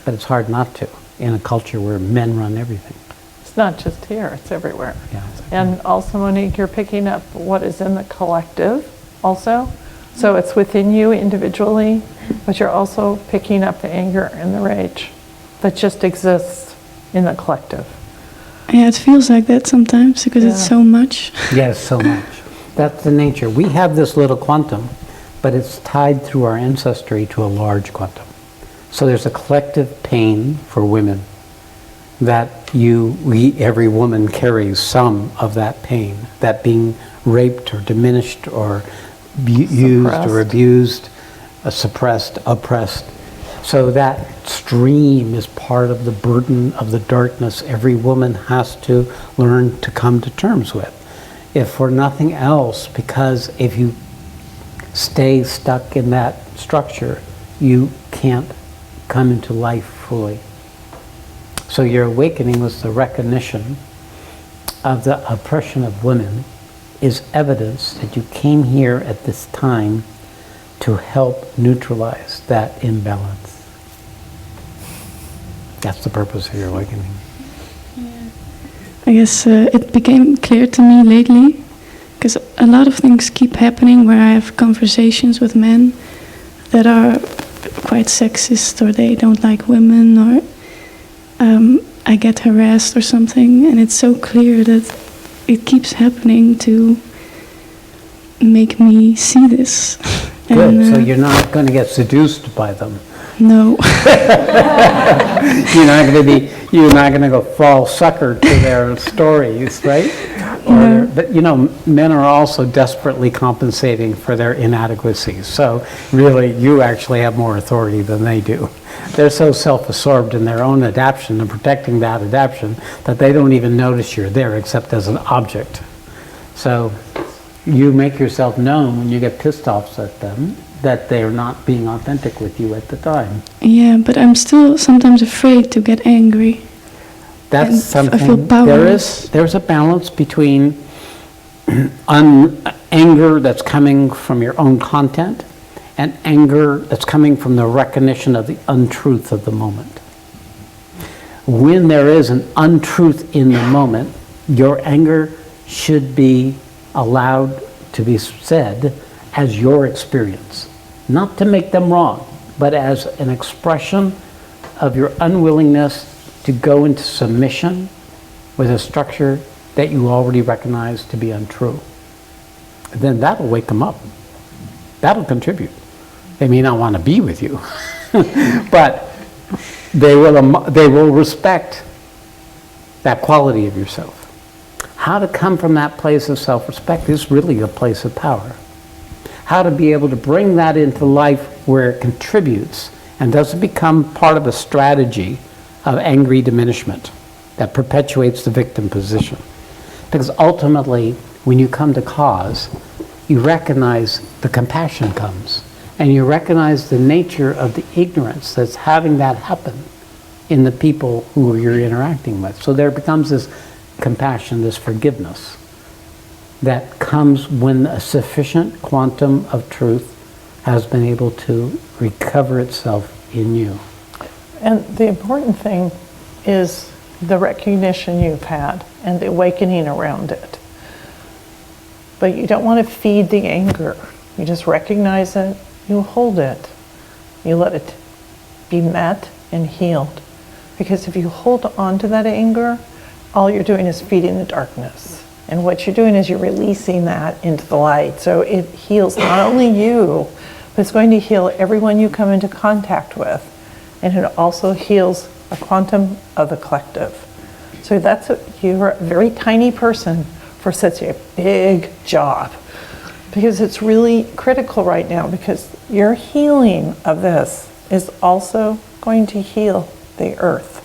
But it's hard not to in a culture where men run everything. It's not just here, it's everywhere. Yeah. And also, Monique, you're picking up what is in the collective also. So it's within you individually, but you're also picking up the anger and the rage that just exists in the collective. Yeah, it feels like that sometimes because it's Yeah. so much. Yes, so much. That's the nature. We have this little quantum, but it's tied through our ancestry to a large quantum. So there's a collective pain for women that every woman carries some of that pain, that being raped or diminished or used or abused, suppressed, oppressed. So that stream is part of the burden of the darkness every woman has to learn to come to terms with. If for nothing else, because if you stay stuck in that structure, you can't come into life fully. So your awakening was the recognition of the oppression of women is evidence that you came here at this time to help neutralize that imbalance. That's the purpose of your awakening. I guess it became clear to me lately because a lot of things keep happening where I have conversations with men that are quite sexist or they don't like women or I get harassed or something, and it's so clear that it keeps happening to make me see this. Good, And, so you're not going to get seduced by them. No. You're not going to go fall sucker to their stories, right? No. But men are also desperately compensating for their inadequacies. So really, you actually have more authority than they do. They're so self-absorbed in their own adaptation and protecting that adaptation that they don't even notice you're there except as an object. So you make yourself known when you get pissed off at them that they're not being authentic with you at the time. Yeah, but I'm still sometimes afraid to get angry. That's And something. I feel powerless. There's a balance between anger that's coming from your own content and anger that's coming from the recognition of the untruth of the moment. When there is an untruth in the moment, your anger should be allowed to be said as your experience, not to make them wrong, but as an expression of your unwillingness to go into submission with a structure that you already recognize to be untrue. Then that'll wake them up. That'll contribute. They may not want to be with you, but they will respect that quality of yourself. How to come from that place of self-respect is really a place of power. How to be able to bring that into life where it contributes and doesn't become part of a strategy of angry diminishment that perpetuates the victim position. Because ultimately, when you come to cause, you recognize the compassion comes, and you recognize the nature of the ignorance that's having that happen in the people who you're interacting with. So there becomes this compassion, this forgiveness that comes when a sufficient quantum of truth has been able to recover itself in you. And the important thing is the recognition you've had and the awakening around it. But you don't want to feed the anger. You just recognize it, you hold it, you let it be met and healed. Because if you hold on to that anger, all you're doing is feeding the darkness. And what you're doing is you're releasing that into the light. So it heals not only you, but it's going to heal everyone you come into contact with. And it also heals a quantum of the collective. So you're a very tiny person for such a big job. Because it's really critical right now, because your healing of this is also going to heal the earth.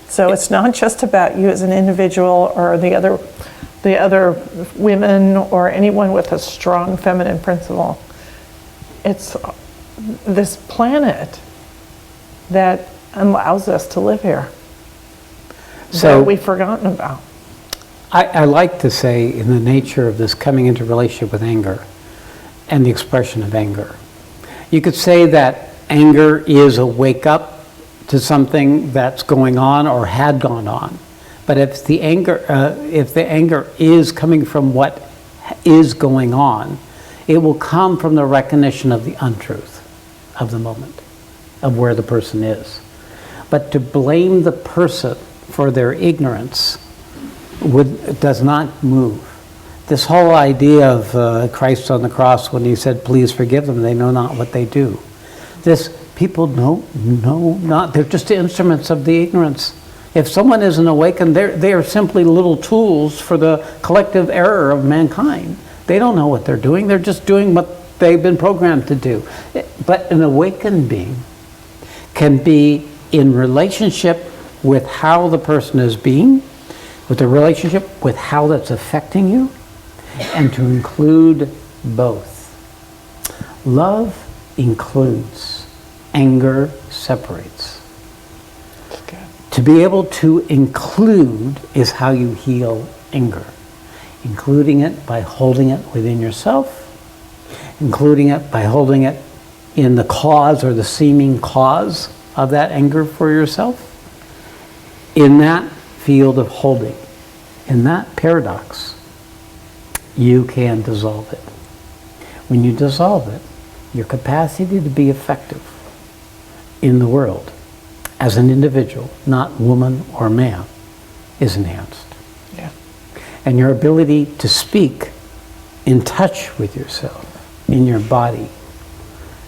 So it's not just about you as an individual or the the other women or anyone with a strong feminine principle. It's this planet that allows us to live here So- that we've forgotten about. I like to say, in the nature of this coming into relationship with anger and the expression of anger, you could say that anger is a wake-up to something that's going on or had gone on. But if the anger is coming from what is going on, it will come from the recognition of the untruth of the moment, of where the person is. But to blame the person for their ignorance does not move. This whole idea of Christ on the cross when he said, "Please forgive them, they know not what they do." This, people know not, they're just instruments of the ignorance. If someone isn't awakened, they are simply little tools for the collective error of mankind. They don't know what they're doing, they're just doing what they've been programmed to do. But an awakened being can be in relationship with how the person is being, with the relationship with how that's affecting you, and to include both. Love includes, anger separates. To be able to include is how you heal anger. Including it by holding it within yourself, including it by holding it in the cause or the seeming cause of that anger for yourself. In that field of holding, in that paradox, you can dissolve it. When you dissolve it, your capacity to be effective in the world as an individual, not woman or man, is enhanced. Yeah. And your ability to speak in touch with yourself, in your body,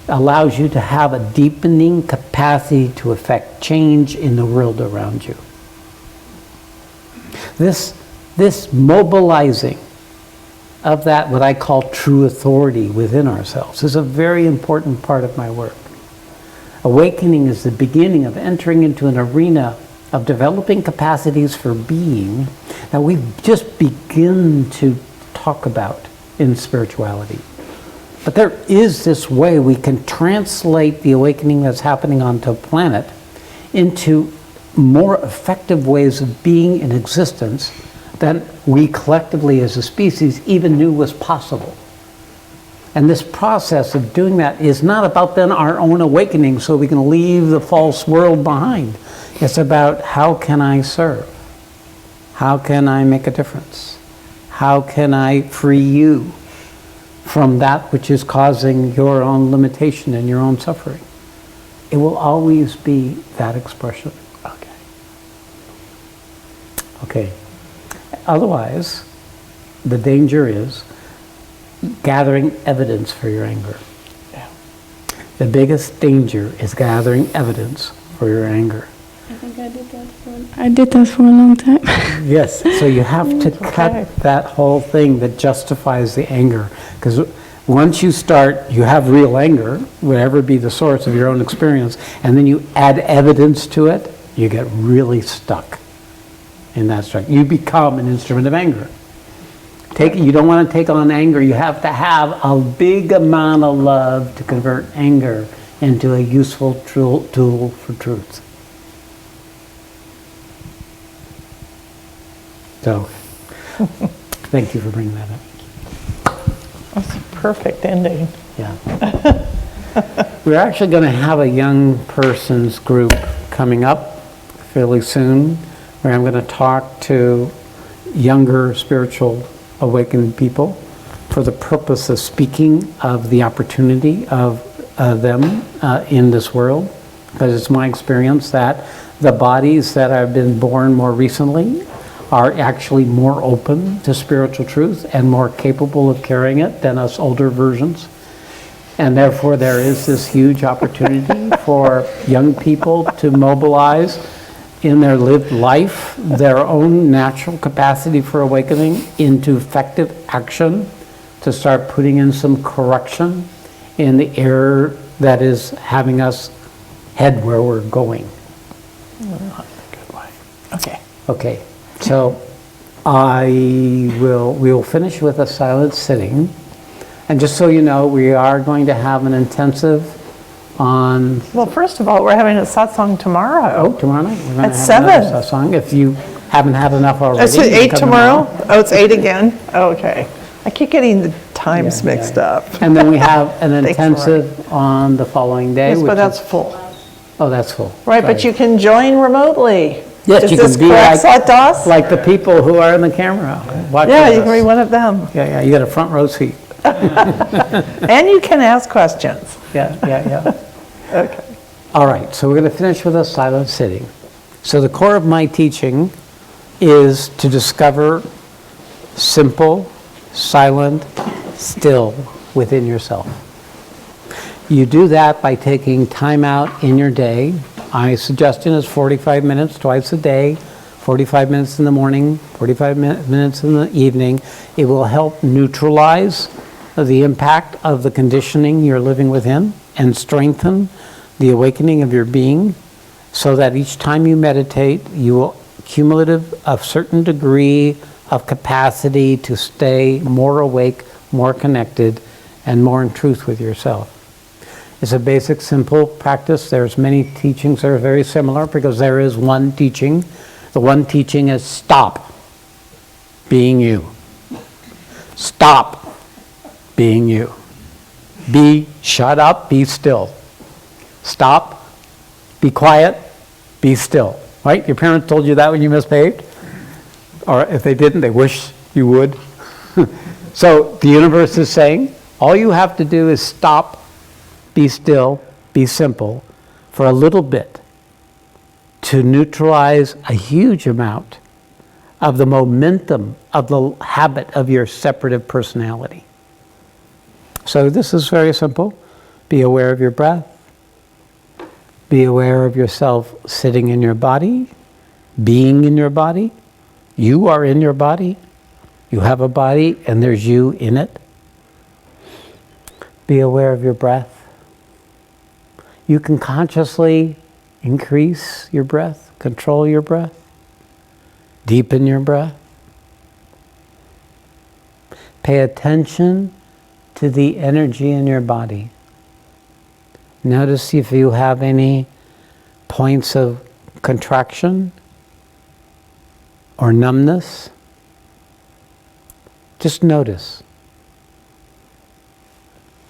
allows you to have a deepening capacity to affect change in the world around you. This mobilizing of that, what I call true authority within ourselves, is a very important part of my work. Awakening is the beginning of entering into an arena of developing capacities for being that we just begin to talk about in spirituality. But there is this way we can translate the awakening that's happening onto a planet into more effective ways of being in existence than we collectively as a species even knew was possible. And this process of doing that is not about then our own awakening so we can leave the false world behind. It's about how can I serve? How can I make a difference? How can I free you from that which is causing your own limitation and your own suffering? It will always be that expression. Okay. Otherwise, the danger is gathering evidence for your anger. Yeah. The biggest danger is gathering evidence for your anger. I think I did that for a long time. Yes, so you have to cut that whole thing that justifies the anger. Because once you start, you have real anger, whatever be the source of your own experience, and then you add evidence to it, you get really stuck in that structure. You become an instrument of anger. You don't want to take on anger. You have to have a big amount of love to convert anger into a useful tool for truth. So, thank you for bringing that up. That's a perfect ending. Yeah. We're actually going to have a young person's group coming up fairly soon, where I'm going to talk to younger spiritual awakened people for the purpose of speaking of the opportunity of them in this world. Because it's my experience that the bodies that have been born more recently are actually more open to spiritual truth and more capable of carrying it than us older versions. And therefore there is this huge opportunity for young people to mobilize in their lived life their own natural capacity for awakening into effective action, to start putting in some correction in the error that is having us head where we're going. Not in a good way. Okay. Okay, so we will finish with a silent sitting. And just so you know, we are going to have an intensive on, Well, first of all, we're having a satsang tomorrow. oh, tomorrow night. We're going At to have another 7. satsang. If you haven't had enough already. It's you at can 8 come tomorrow? Oh, it's 8 again? Okay. I keep getting the times Yeah, yeah, mixed yeah. up. And then we have an Thanks, Rory. intensive on the following day. Yes, which but that's is- full. Oh, that's full. Right, but you can join remotely. Yes, Is you this can be correct, Satas? like the people who are in the camera watching Yeah, you us. can be one of them. Yeah, yeah, you got a front row seat. And you can ask questions. Yeah, yeah, yeah. Okay. All right, so we're going to finish with a silent sitting. So the core of my teaching is to discover simple, silent, still within yourself. You do that by taking time out in your day. My suggestion is 45 minutes twice a day, 45 minutes in the morning, 45 minutes in the evening. It will help neutralize the impact of the conditioning you're living within and strengthen the awakening of your being so that each time you meditate, you will cumulative a certain degree of capacity to stay more awake, more connected, and more in truth with yourself. It's a basic, simple practice. There's many teachings that are very similar because there is one teaching. The one teaching is stop being you. Stop being you. Shut up, be still. Stop, be quiet, be still. Right? Your parents told you that when you misbehaved? Or if they didn't, they wish you would. So the universe is saying, all you have to do is stop, be still, be simple for a little bit to neutralize a huge amount of the momentum of the habit of your separative personality. So this is very simple. Be aware of your breath. Be aware of yourself sitting in your body, being in your body. You are in your body. You have a body and there's you in it. Be aware of your breath. You can consciously increase your breath, control your breath, deepen your breath. Pay attention to the energy in your body. Notice if you have any points of contraction or numbness. Just notice.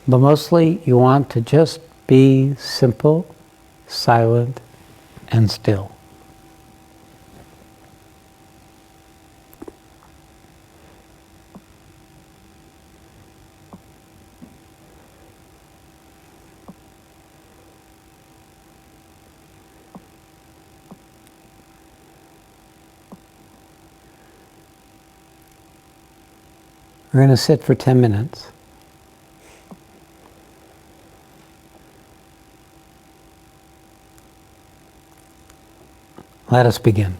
But mostly you want to just be simple, silent, and still. We're going to sit for 10 minutes. Let us begin.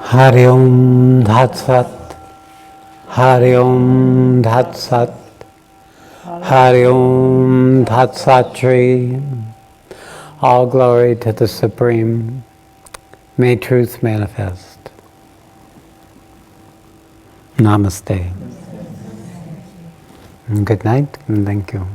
Hari Om Dhat Sat. Hari Om Dhat Sat. Hari Om Dhat Satri. All glory to the Supreme. May truth manifest. Namaste. Good night and thank you.